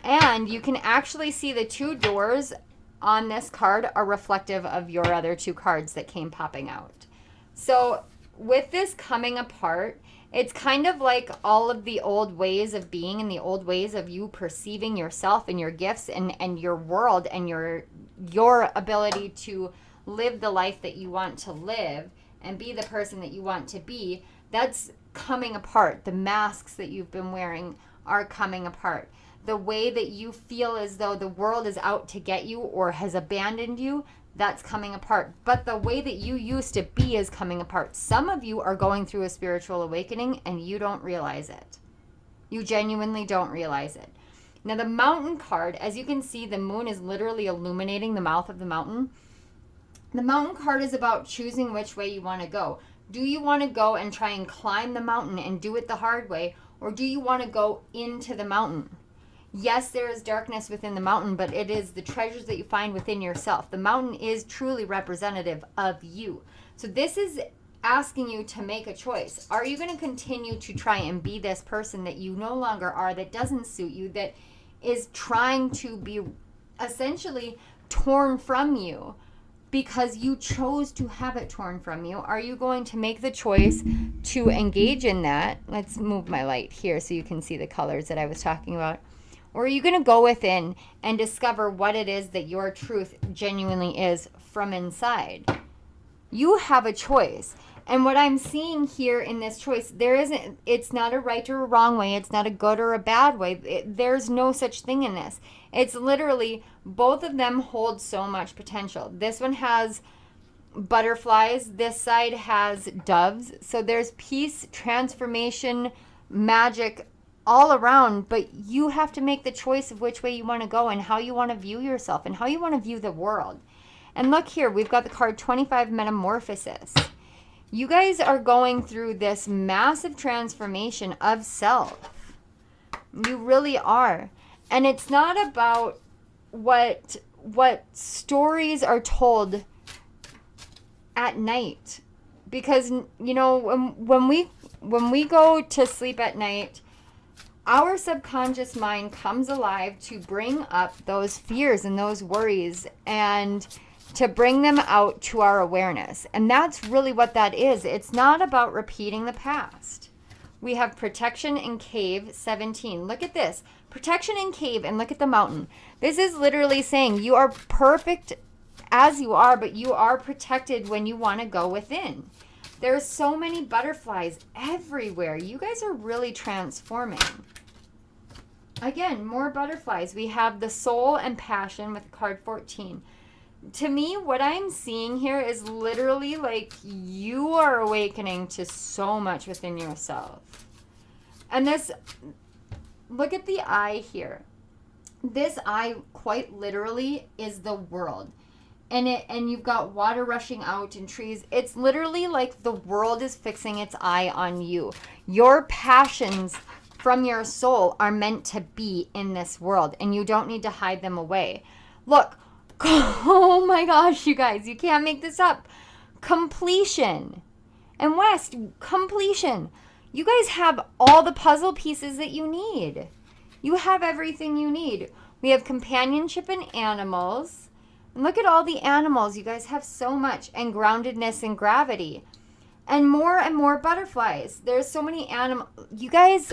And you can actually see the 2 doors on this card are reflective of your other 2 cards that came popping out. So with this coming apart, it's kind of like all of the old ways of being and the old ways of you perceiving yourself and your gifts and your world and your ability to live the life that you want to live and be the person that you want to be. That's coming apart. The masks that you've been wearing are coming apart. The way that you feel as though the world is out to get you or has abandoned you, that's coming apart. But the way that you used to be is coming apart. Some of you are going through a spiritual awakening and you don't realize it. You genuinely don't realize it. Now the mountain card, as you can see, the moon is literally illuminating the mouth of the mountain. The mountain card is about choosing which way you want to go. Do you want to go and try and climb the mountain and do it the hard way? Or do you want to go into the mountain? Yes, there is darkness within the mountain, but it is the treasures that you find within yourself. The mountain is truly representative of you. So this is asking you to make a choice. Are you going to continue to try and be this person that you no longer are, that doesn't suit you, that is trying to be essentially torn from you because you chose to have it torn from you. Are you going to make the choice to engage in that? Let's move my light here so you can see the colors that I was talking about. Or are you going to go within and discover what it is that your truth genuinely is from inside? You have a choice. And what I'm seeing here in this choice, it's not a right or a wrong way. It's not a good or a bad way. There's no such thing in this. It's literally, both of them hold so much potential. This one has butterflies. This side has doves. So there's peace, transformation, magic all around. But you have to make the choice of which way you want to go and how you want to view yourself and how you want to view the world. And look here, we've got the card 25, Metamorphosis. You guys are going through this massive transformation of self. You really are. And it's not about what stories are told at night. Because, you know, when we go to sleep at night, our subconscious mind comes alive to bring up those fears and those worries and to bring them out to our awareness. And that's really what that is. It's not about repeating the past. We have protection in cave 17. Look at this. Protection in cave, and look at the mountain. This is literally saying you are perfect as you are, but you are protected when you want to go within. There's so many butterflies everywhere. You guys are really transforming. Again, more butterflies. We have the soul and passion with card 14. To me, what I'm seeing here is literally like you are awakening to so much within yourself. And this, look at the eye here. This eye quite literally is the world. And you've got water rushing out and trees. It's literally like the world is fixing its eye on you. Your passions from your soul are meant to be in this world, and you don't need to hide them away. Look, oh my gosh, you guys, you can't make this up. Completion. And West, completion. You guys have all the puzzle pieces that you need. You have everything you need. We have companionship and animals. And look at all the animals. You guys have so much. And groundedness and gravity. And more butterflies. There's so many animals. You guys,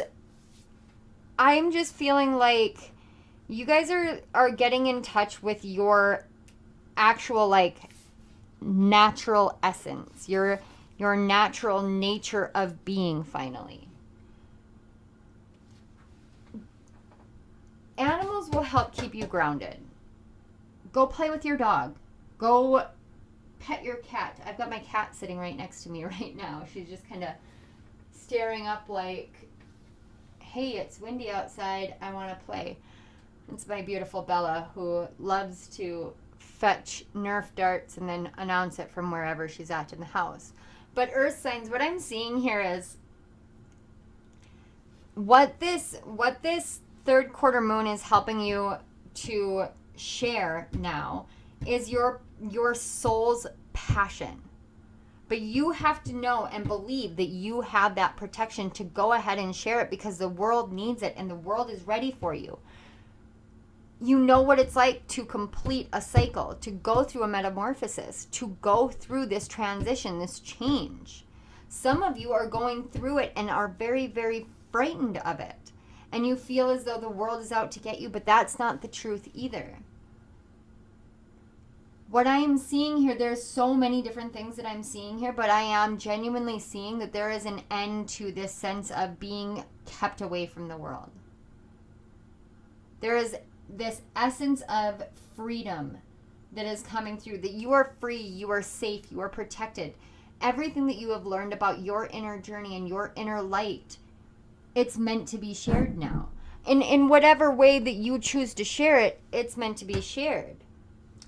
I'm just feeling like you guys are getting in touch with your actual, like, natural essence. Your natural nature of being, finally. Animals will help keep you grounded. Go play with your dog. Go pet your cat. I've got my cat sitting right next to me right now. She's just kind of staring up like, hey, it's windy outside. I want to play. It's my beautiful Bella, who loves to fetch Nerf darts and then announce it from wherever she's at in the house. But earth signs, what I'm seeing here is what this third quarter moon is helping you to share now is your soul's passion. But you have to know and believe that you have that protection to go ahead and share it, because the world needs it and the world is ready for you. You know what it's like to complete a cycle, to go through a metamorphosis, to go through this transition, this change. Some of you are going through it and are very, very frightened of it. And you feel as though the world is out to get you, but that's not the truth either. What I am seeing here, there's so many different things that I'm seeing here, but I am genuinely seeing that there is an end to this sense of being kept away from the world. There is this essence of freedom that is coming through, that you are free, you are safe, you are protected. Everything that you have learned about your inner journey and your inner light, it's meant to be shared now. In whatever way that you choose to share it, it's meant to be shared.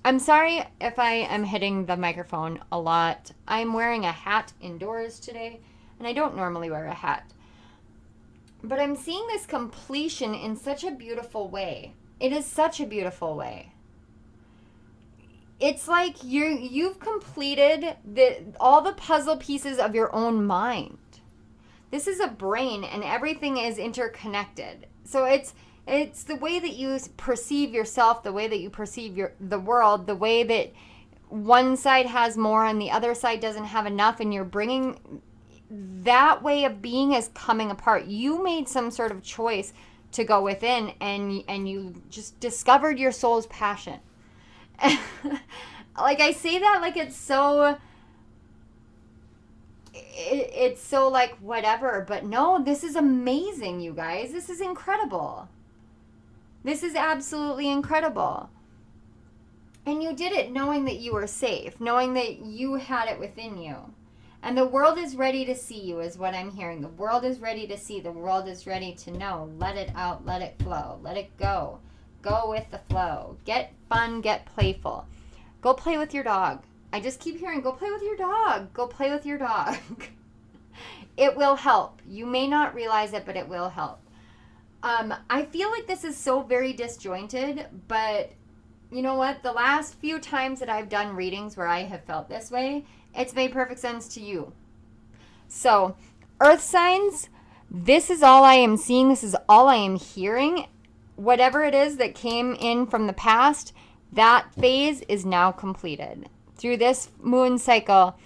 I'm sorry if I am hitting the microphone a lot. I'm wearing a hat indoors today, and I don't normally wear a hat. But I'm seeing this completion in such a beautiful way. It is such a beautiful way. It's like you've completed all the puzzle pieces of your own mind. This is a brain, and everything is interconnected. So it's It's the way that you perceive yourself, the way that you perceive the world, the way that one side has more and the other side doesn't have enough, and you're bringing that way of being is coming apart. You made some sort of choice to go within, and you just discovered your soul's passion. Like, I say that like it's so like whatever, but no, this is amazing, you guys. This is incredible. This is absolutely incredible. And you did it knowing that you were safe, knowing that you had it within you. And the world is ready to see you, is what I'm hearing. The world is ready to see. The world is ready to know. Let it out. Let it flow. Let it go. Go with the flow. Get fun. Get playful. Go play with your dog. I just keep hearing, go play with your dog. Go play with your dog. It will help. You may not realize it, but it will help. I feel like this is so very disjointed, but you know what? The last few times that I've done readings where I have felt this way, it's made perfect sense to you. So, earth signs, this is all I am seeing. This is all I am hearing. Whatever it is that came in from the past, that phase is now completed. Through this moon cycle,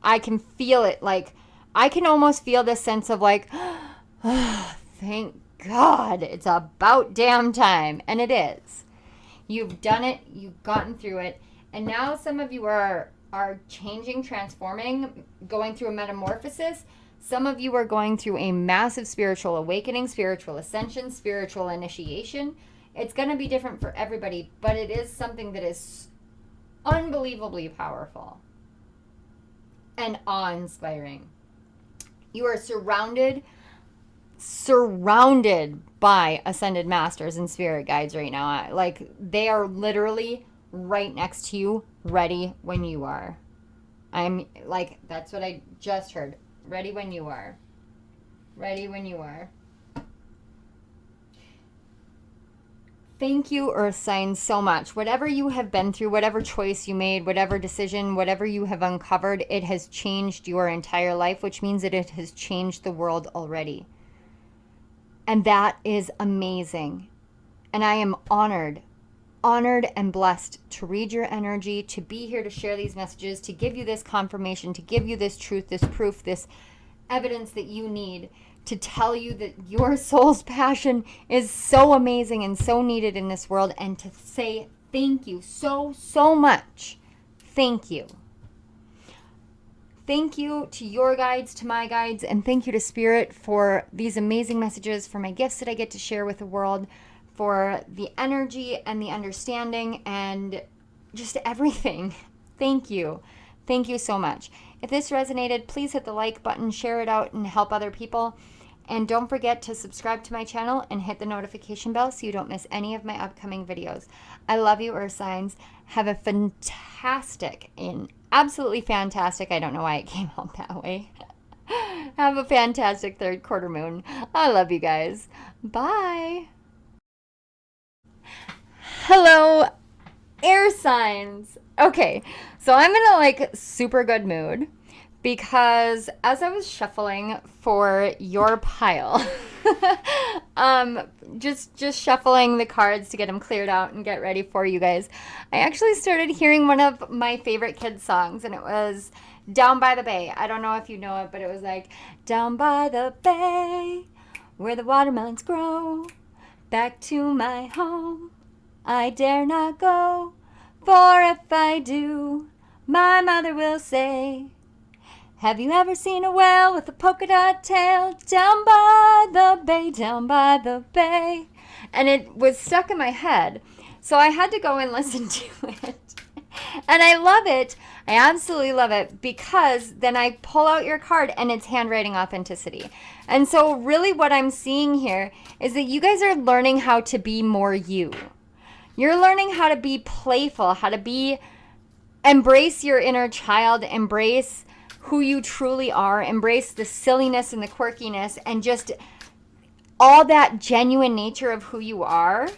I can feel it. Like, I can almost feel this sense of like, oh, thank God, it's about damn time. And it is. You've done it. You've gotten through it. And now some of you are changing, transforming, going through a metamorphosis. Some of you are going through a massive spiritual awakening, spiritual ascension, spiritual initiation. It's going to be different for everybody, but it is something that is unbelievably powerful and awe-inspiring. You are surrounded by ascended masters and spirit guides right now. Like, they are literally right next to you, ready when you are. I'm like, that's what I just heard. Ready when you are. Ready when you are. Thank you, Earth signs, so much. Whatever you have been through, whatever choice you made, whatever decision, whatever you have uncovered, it has changed your entire life, which means that it has changed the world already. And that is amazing. And I am honored and blessed to read your energy, to be here to share these messages, to give you this confirmation, to give you this truth, this proof, this evidence that you need, to tell you that your soul's passion is so amazing and so needed in this world, and to say thank you so much. Thank you. Thank you to your guides, to my guides, and thank you to Spirit for these amazing messages, for my gifts that I get to share with the world, for the energy and the understanding and just everything. Thank you. Thank you so much. If this resonated, please hit the like button, share it out, and help other people. And don't forget to subscribe to my channel and hit the notification bell so you don't miss any of my upcoming videos. I love you, Earth signs. Have a fantastic and absolutely fantastic, I don't know why it came out that way. Have a fantastic third quarter moon. I love you guys. Bye. Hello, air signs. Okay, so I'm in a like super good mood because as I was shuffling for your pile, just shuffling the cards to get them cleared out and get ready for you guys, I actually started hearing one of my favorite kids' songs, and it was Down by the Bay. I don't know if you know it, but it was like, down by the bay, where the watermelons grow, back to my home, I dare not go, for if I do, my mother will say, have you ever seen a whale with a polka dot tail, down by the bay, down by the bay? And it was stuck in my head, so I had to go and listen to it. And I love it. I absolutely love it, because then I pull out your card and it's handwriting authenticity. And so really what I'm seeing here is that you guys are learning how to be more you. You're learning how to be playful, how to embrace your inner child, embrace who you truly are, embrace the silliness and the quirkiness and just all that genuine nature of who you are.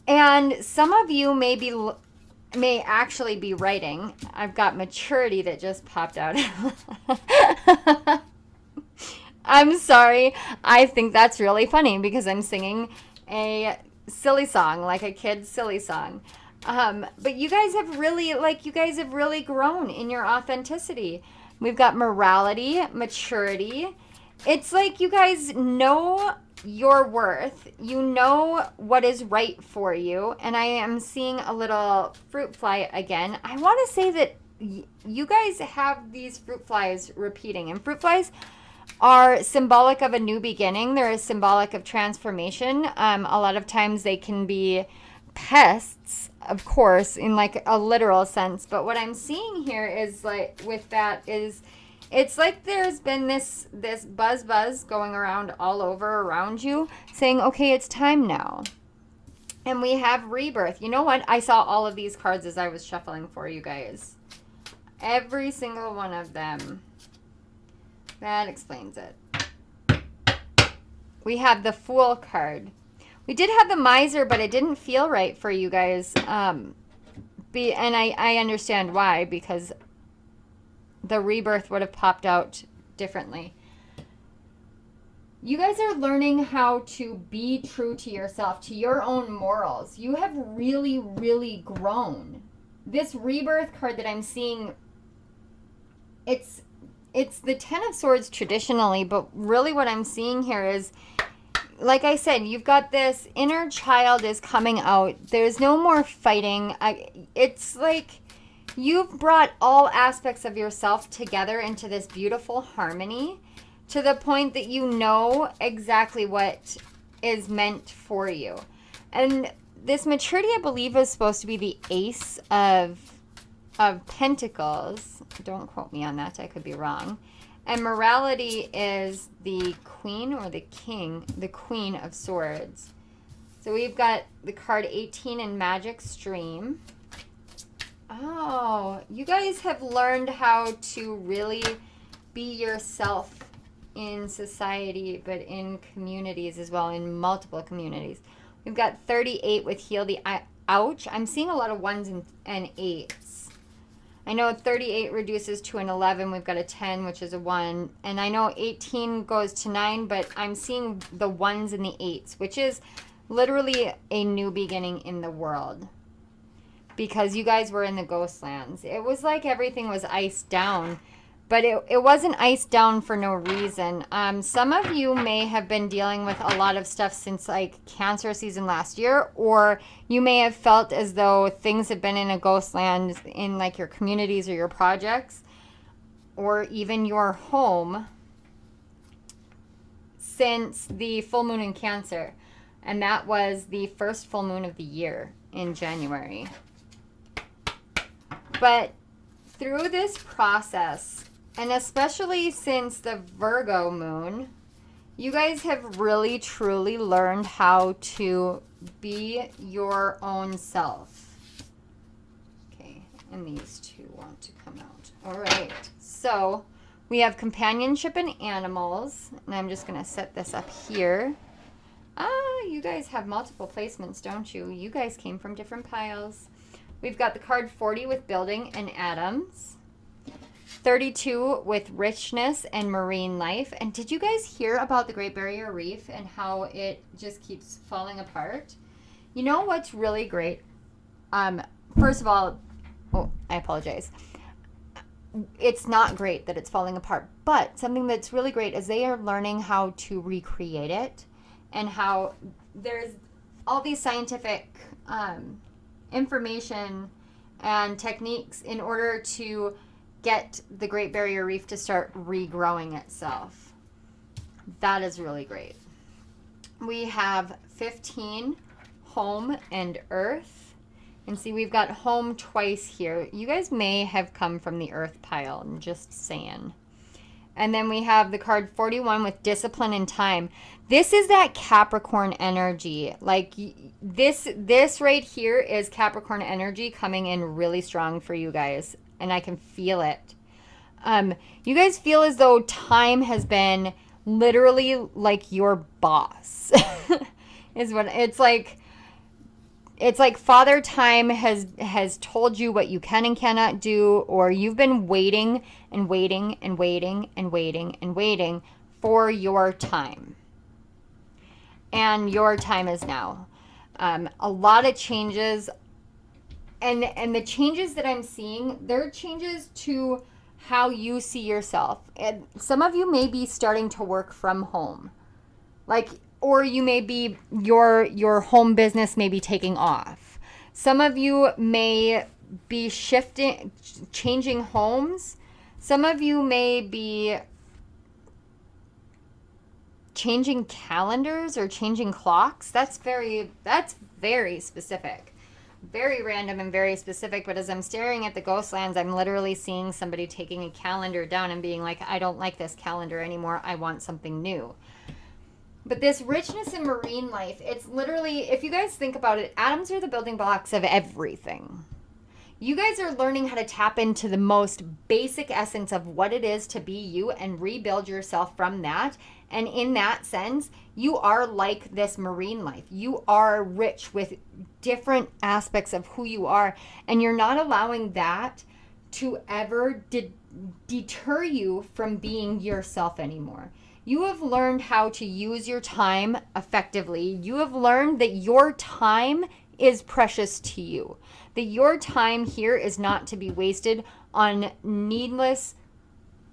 And some of you may actually be writing. I've got maturity that just popped out. I'm sorry. I think that's really funny because I'm singing a silly song, like a kid's silly song. But you guys have really grown in your authenticity. We've got morality, maturity. It's like you guys know your worth. You know what is right for you. And I am seeing a little fruit fly again. I want to say that you guys have these fruit flies repeating. And fruit flies are symbolic of a new beginning. They're symbolic of transformation. A lot of times they can be pests, of course, in like a literal sense. But what I'm seeing here is like with that is it's like there's been this buzz going around all over around you saying, okay, it's time now. And we have rebirth. You know what? I saw all of these cards as I was shuffling for you guys. Every single one of them. That explains it. We have the Fool card. We did have the Miser, but it didn't feel right for you guys. And I understand why, because the rebirth would have popped out differently. You guys are learning how to be true to yourself, to your own morals. You have really, really grown. This rebirth card that I'm seeing, it's the Ten of Swords traditionally, but really what I'm seeing here is, like I said, you've got this inner child is coming out. There's no more fighting. It's like you've brought all aspects of yourself together into this beautiful harmony to the point that you know exactly what is meant for you. And this maturity, I believe, is supposed to be the Ace of Pentacles. Don't quote me on that. I could be wrong. And morality is the Queen or the King, the Queen of Swords. So we've got the card 18 in Magic Stream. Oh, you guys have learned how to really be yourself in society, but in communities as well, in multiple communities. We've got 38 with Heal the Ouch. I'm seeing a lot of 1s and 8s. I know 38 reduces to an 11. We've got a 10, which is a 1. And I know 18 goes to 9, but I'm seeing the 1s and the 8s, which is literally a new beginning in the world. Because you guys were in the ghost lands. It was like everything was iced down. But it wasn't iced down for no reason. Some of you may have been dealing with a lot of stuff since like Cancer season last year, or you may have felt as though things have been in a ghost land in like your communities or your projects, or even your home since the full moon in Cancer. And that was the first full moon of the year in January. But through this process, and especially since the Virgo moon, you guys have really, truly learned how to be your own self. Okay, and these two want to come out. All right, so we have companionship and animals, and I'm just going to set this up here. You guys have multiple placements, don't you? You guys came from different piles. We've got the card 40 with building and atoms. 32 with richness and marine life. And did you guys hear about the Great Barrier Reef and how it just keeps falling apart? You know what's really great? First of all, I apologize. It's not great that it's falling apart, but something that's really great is they are learning how to recreate it, and how there's all these scientific information and techniques in order to get the Great Barrier Reef to start regrowing itself. That is really great. We have 15, home and earth. And see, we've got home twice here. You guys may have come from the earth pile, I'm just saying. And then we have the card 41 with discipline and time. This is that Capricorn energy. Like this right here is Capricorn energy coming in really strong for you guys. And I can feel it. You guys feel as though time has been literally like your boss. Is what it's like. It's like Father Time has told you what you can and cannot do, or you've been waiting and waiting and waiting and waiting and waiting for your time. and your time is now. A lot of changes, and the changes that I'm seeing, they're changes to how you see yourself. And some of you may be starting to work from home, like, or you may be, your home business may be taking off. Some of you may be changing homes. Some of you may be changing calendars or changing clocks. That's very specific. Very random and very specific, but as I'm staring at the ghost lands, I'm literally seeing somebody taking a calendar down and being like, I don't like this calendar anymore. I want something new. But this richness in marine life, it's literally, if you guys think about it, atoms are the building blocks of everything. You guys are learning how to tap into the most basic essence of what it is to be you and rebuild yourself from that. And in that sense, you are like this marine life. You are rich with different aspects of who you are. And you're not allowing that to ever deter you from being yourself anymore. You have learned how to use your time effectively. You have learned that your time is precious to you. That your time here is not to be wasted on needless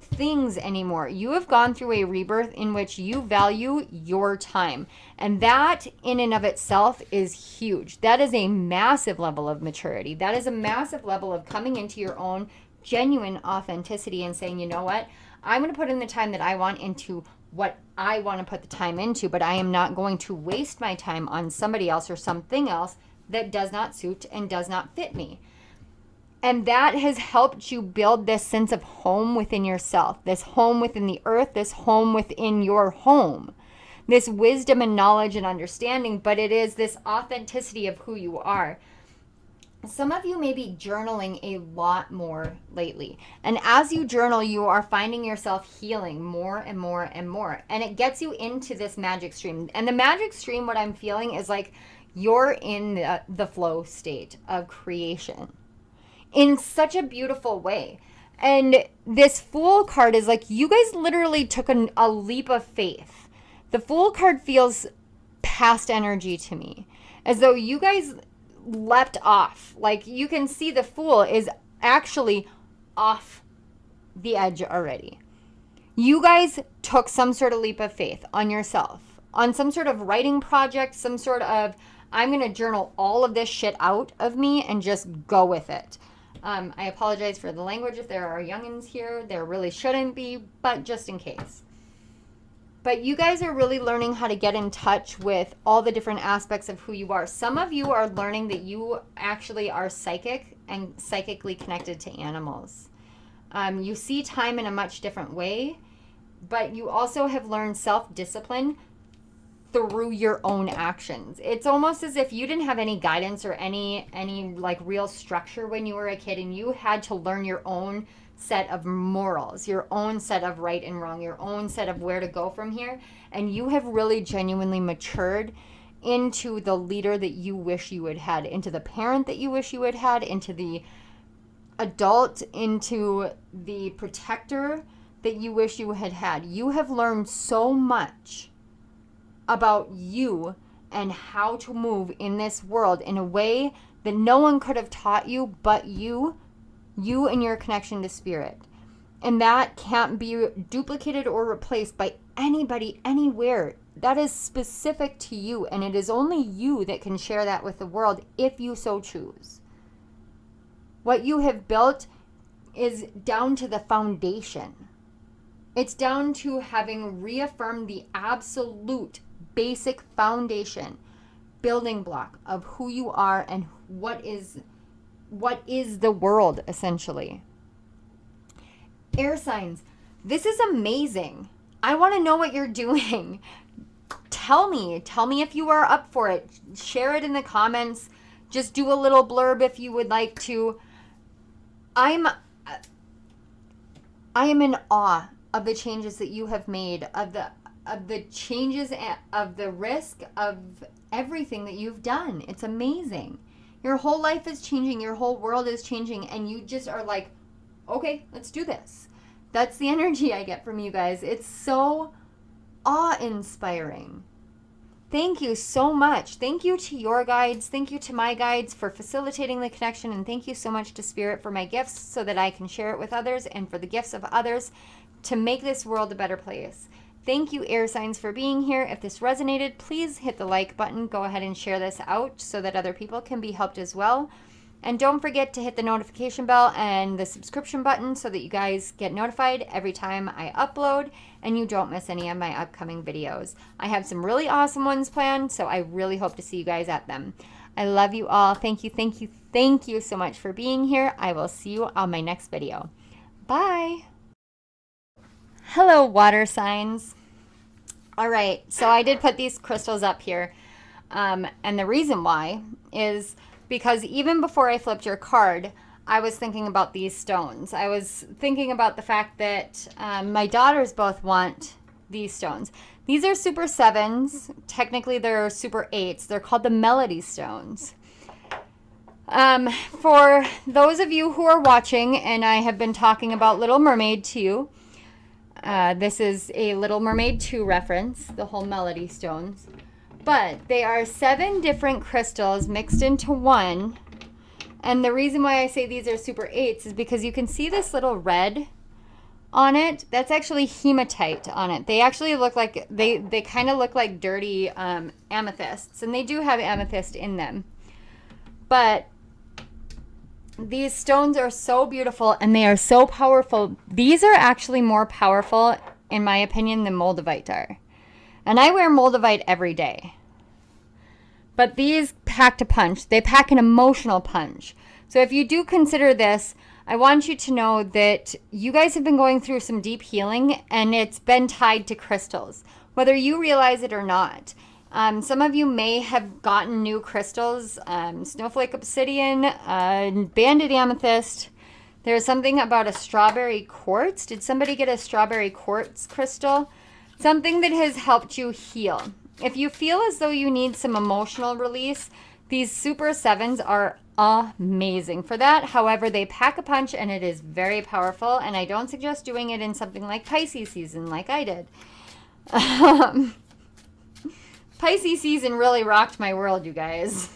things anymore. You have gone through a rebirth in which you value your time. And that in and of itself is huge. That is a massive level of maturity. That is a massive level of coming into your own genuine authenticity and saying, you know what? I'm going to put in the time that I want into what I want to put the time into, but I am not going to waste my time on somebody else or something else that does not suit and does not fit me. And that has helped you build this sense of home within yourself, this home within the earth, this home within your home, this wisdom and knowledge and understanding, but it is this authenticity of who you are. Some of you may be journaling a lot more lately. And as you journal, you are finding yourself healing more and more and more. And it gets you into this magic stream. And the magic stream, what I'm feeling is like you're in the flow state of creation in such a beautiful way. And this Fool card is like you guys literally took a leap of faith. The Fool card feels past energy to me, as though you guys leapt off. Like you can see the Fool is actually off the edge already. You guys took some sort of leap of faith on yourself, on some sort of writing project, some sort of, I'm going to journal all of this shit out of me and just go with it. I apologize for the language if there are youngins here. There really shouldn't be, but just in case. But you guys are really learning how to get in touch with all the different aspects of who you are. Some of you are learning that you actually are psychic and psychically connected to animals. You see time in a much different way, but you also have learned self-discipline through your own actions. It's almost as if you didn't have any guidance or any like real structure when you were a kid, and you had to learn your own set of morals, your own set of right and wrong, your own set of where to go from here. And you have really genuinely matured into the leader that you wish you had had, into the parent that you wish you had had, into the adult, into the protector that you wish you had had. You have learned so much about you and how to move in this world in a way that no one could have taught you but you and your connection to spirit. And that can't be duplicated or replaced by anybody anywhere. That is specific to you, and it is only you that can share that with the world if you so choose. What you have built is down to the foundation. It's down to having reaffirmed the absolute basic foundation, building block of who you are and what is the world, essentially. Air signs, this is amazing. I want to know what you're doing. Tell me if you are up for it. Share it in the comments. Just do a little blurb if you would like to. I am in awe of the changes that you have made, of the changes, of the risk, of everything that you've done. It's amazing. Your whole life is changing. Your whole world is changing. And you just are like, okay, let's do this. That's the energy I get from you guys. It's so awe-inspiring. Thank you so much. Thank you to your guides. Thank you to my guides for facilitating the connection. And thank you so much to Spirit for my gifts so that I can share it with others, and for the gifts of others to make this world a better place. Thank you, air signs, for being here. If this resonated, please hit the like button. Go ahead and share this out so that other people can be helped as well. And don't forget to hit the notification bell and the subscription button so that you guys get notified every time I upload and you don't miss any of my upcoming videos. I have some really awesome ones planned, so I really hope to see you guys at them. I love you all. Thank you, thank you, thank you so much for being here. I will see you on my next video. Bye. Hello, water signs. All right, so I did put these crystals up here, and the reason why is because even before I flipped your card, I was thinking about these stones. I was thinking about the fact that my daughters both want these stones. These are super 7s. Technically, they're super 8s. They're called the Melody Stones. For those of you who are watching, and I have been talking about Little Mermaid to you, this is a Little Mermaid 2 reference, the whole Melody Stones. But they are 7 different crystals mixed into one. And the reason why I say these are super 8s is because you can see this little red on it. That's actually hematite on it. They actually look like, they kind of look like dirty amethysts. And they do have amethyst in them. But these stones are so beautiful and they are so powerful. These are actually more powerful, in my opinion, than moldavite are. And I wear moldavite every day. But these packed a punch. They pack an emotional punch. So if you do consider this, I want you to know that you guys have been going through some deep healing, and it's been tied to crystals, whether you realize it or not. Some of you may have gotten new crystals, snowflake obsidian, banded amethyst. There's something about a strawberry quartz. Did somebody get a strawberry quartz crystal? Something that has helped you heal. If you feel as though you need some emotional release, these super 7s are amazing for that. However, they pack a punch and it is very powerful, and I don't suggest doing it in something like Pisces season like I did. Pisces season really rocked my world, you guys.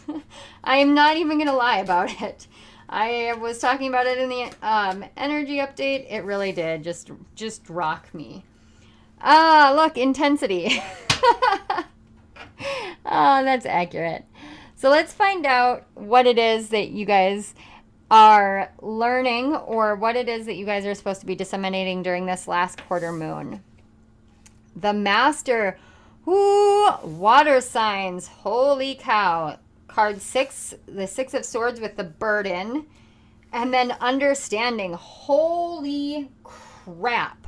I am not even going to lie about it. I was talking about it in the energy update. It really did just rock me. Ah, look, intensity. Oh, that's accurate. So let's find out what it is that you guys are learning, or what it is that you guys are supposed to be disseminating during this last quarter moon. The Master. Ooh, water signs. Holy cow. Card 6, the 6 of Swords with the burden. And then understanding. Holy crap.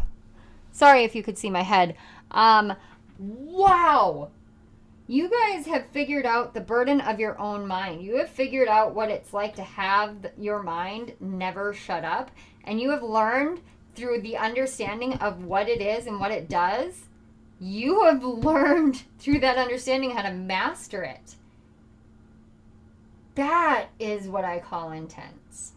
Sorry if you could see my head. Wow. You guys have figured out the burden of your own mind. You have figured out what it's like to have your mind never shut up. And you have learned through the understanding of what it is and what it does. You have learned through that understanding how to master it. That is what I call intense.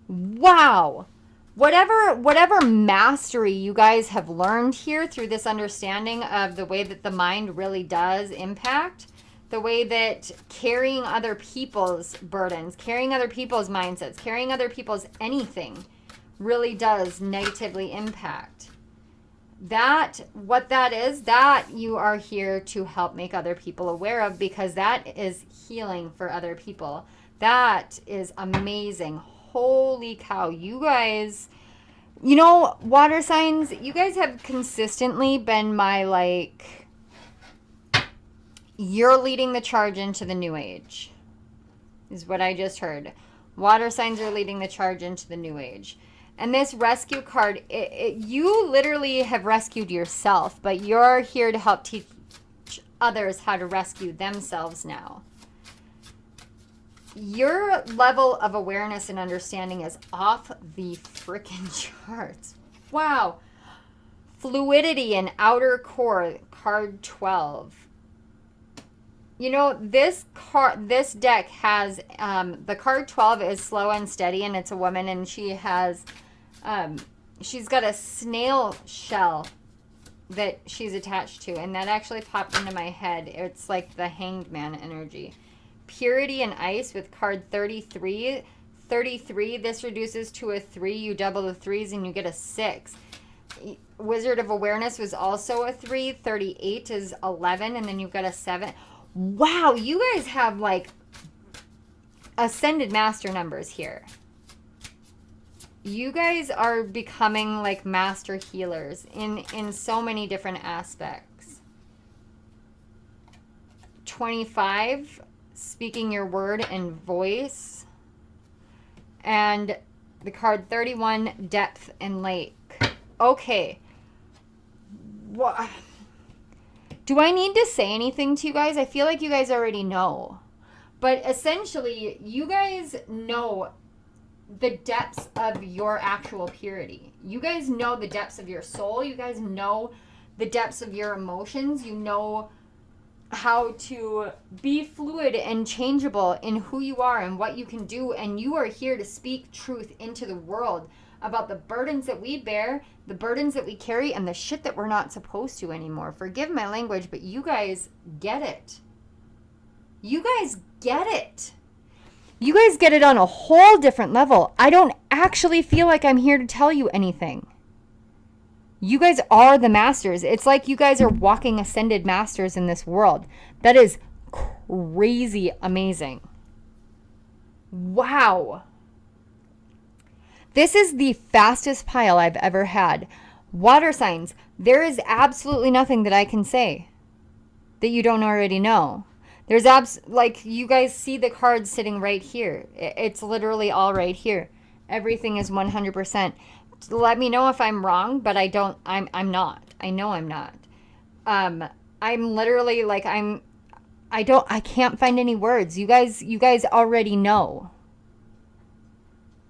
Wow. Whatever mastery you guys have learned here through this understanding of the way that the mind really does impact, the way that carrying other people's burdens, carrying other people's mindsets, carrying other people's anything really does negatively impact. What that is, that you are here to help make other people aware of, because that is healing for other people. That is amazing. Holy cow, you guys, you know, water signs, you guys have consistently been my, like, you're leading the charge into the new age, is what I just heard. Water signs are leading the charge into the new age. And this rescue card, you literally have rescued yourself, but you're here to help teach others how to rescue themselves now. Your level of awareness and understanding is off the freaking charts. Wow. Fluidity and outer core, card 12. You know, this deck has, the card 12 is slow and steady, and it's a woman, and she has, she's got a snail shell that she's attached to, and that actually popped into my head. It's like the Hanged Man energy. Purity and ice with card 33. 33, this reduces to a 3. You double the 3s and you get a 6. Wizard of Awareness was also a 3. 38 is 11, and then you've got a 7. Wow, you guys have like ascended master numbers here. You guys are becoming like master healers in so many different aspects. 25, speaking your word and voice. And the card 31, depth and lake. Okay. What? Do I need to say anything to you guys? I feel like you guys already know. But essentially, you guys know the depths of your actual purity. You guys know the depths of your soul. You guys know the depths of your emotions. You know how to be fluid and changeable in who you are and what you can do. And you are here to speak truth into the world about the burdens that we bear, the burdens that we carry, and the shit that we're not supposed to anymore. Forgive my language, but you guys get it. You guys get it. You guys get it on a whole different level. I don't actually feel like I'm here to tell you anything. You guys are the masters. It's like you guys are walking ascended masters in this world. That is crazy amazing. Wow. This is the fastest pile I've ever had. Water signs. There is absolutely nothing that I can say that you don't already know. There's like you guys see the cards sitting right here. It's literally all right here. Everything is 100%. Let me know if I'm wrong, but I'm not. I know I'm not. I'm literally like I can't find any words. You guys already know.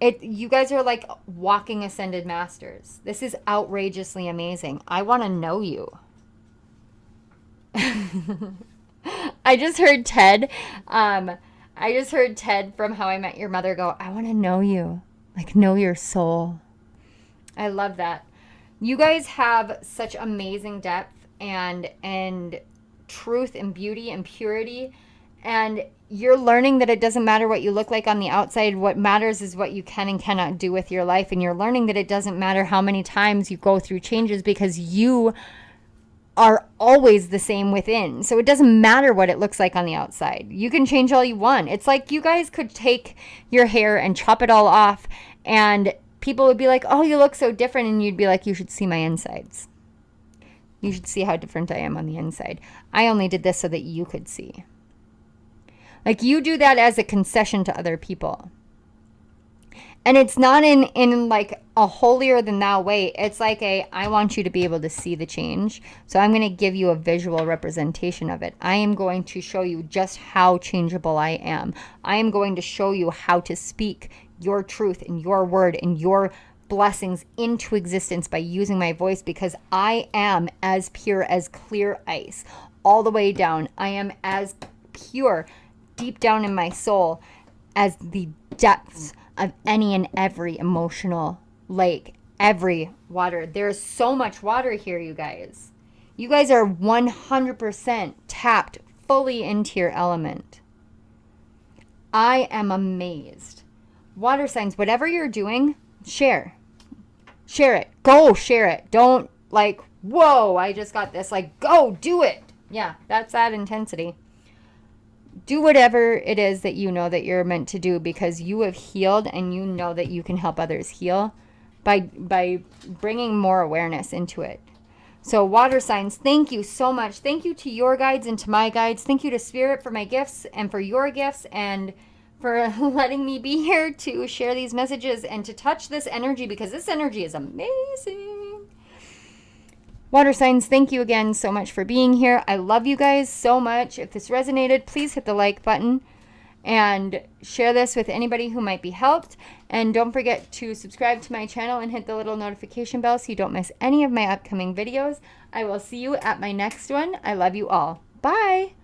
You guys are like walking ascended masters. This is outrageously amazing. I want to know you. I just heard Ted from How I Met Your Mother go, I want to know you. Like, know your soul. I love that. You guys have such amazing depth and truth and beauty and purity. And you're learning that it doesn't matter what you look like on the outside. What matters is what you can and cannot do with your life. And you're learning that it doesn't matter how many times you go through changes because you are always the same within. So it doesn't matter what it looks like on the outside. You can change all you want. It's like you guys could take your hair and chop it all off and people would be like, oh, you look so different. And you'd be like, you should see my insides. You should see how different I am on the inside. I only did this so that you could see. Like you do that as a concession to other people. And it's not in like a holier than thou way. It's like I want you to be able to see the change. So I'm going to give you a visual representation of it. I am going to show you just how changeable I am. I am going to show you how to speak your truth and your word and your blessings into existence by using my voice, because I am as pure as clear ice all the way down. I am as pure deep down in my soul as the depths of any and every emotional lake, every water. There's so much water here, you guys. You guys are 100% tapped fully into your element. I am amazed. Water signs, whatever you're doing, share. Share it. Go share it. Don't like, whoa, I just got this. Like, go do it. Yeah, that's that intensity. Do whatever it is that you know that you're meant to do, because you have healed and you know that you can help others heal by bringing more awareness into it. So water signs, thank you so much. Thank you to your guides and to my guides. Thank you to Spirit for my gifts and for your gifts and for letting me be here to share these messages and to touch this energy, because this energy is amazing. Water signs, thank you again so much for being here. I love you guys so much. If this resonated, please hit the like button and share this with anybody who might be helped. And don't forget to subscribe to my channel and hit the little notification bell so you don't miss any of my upcoming videos. I will see you at my next one. I love you all. Bye.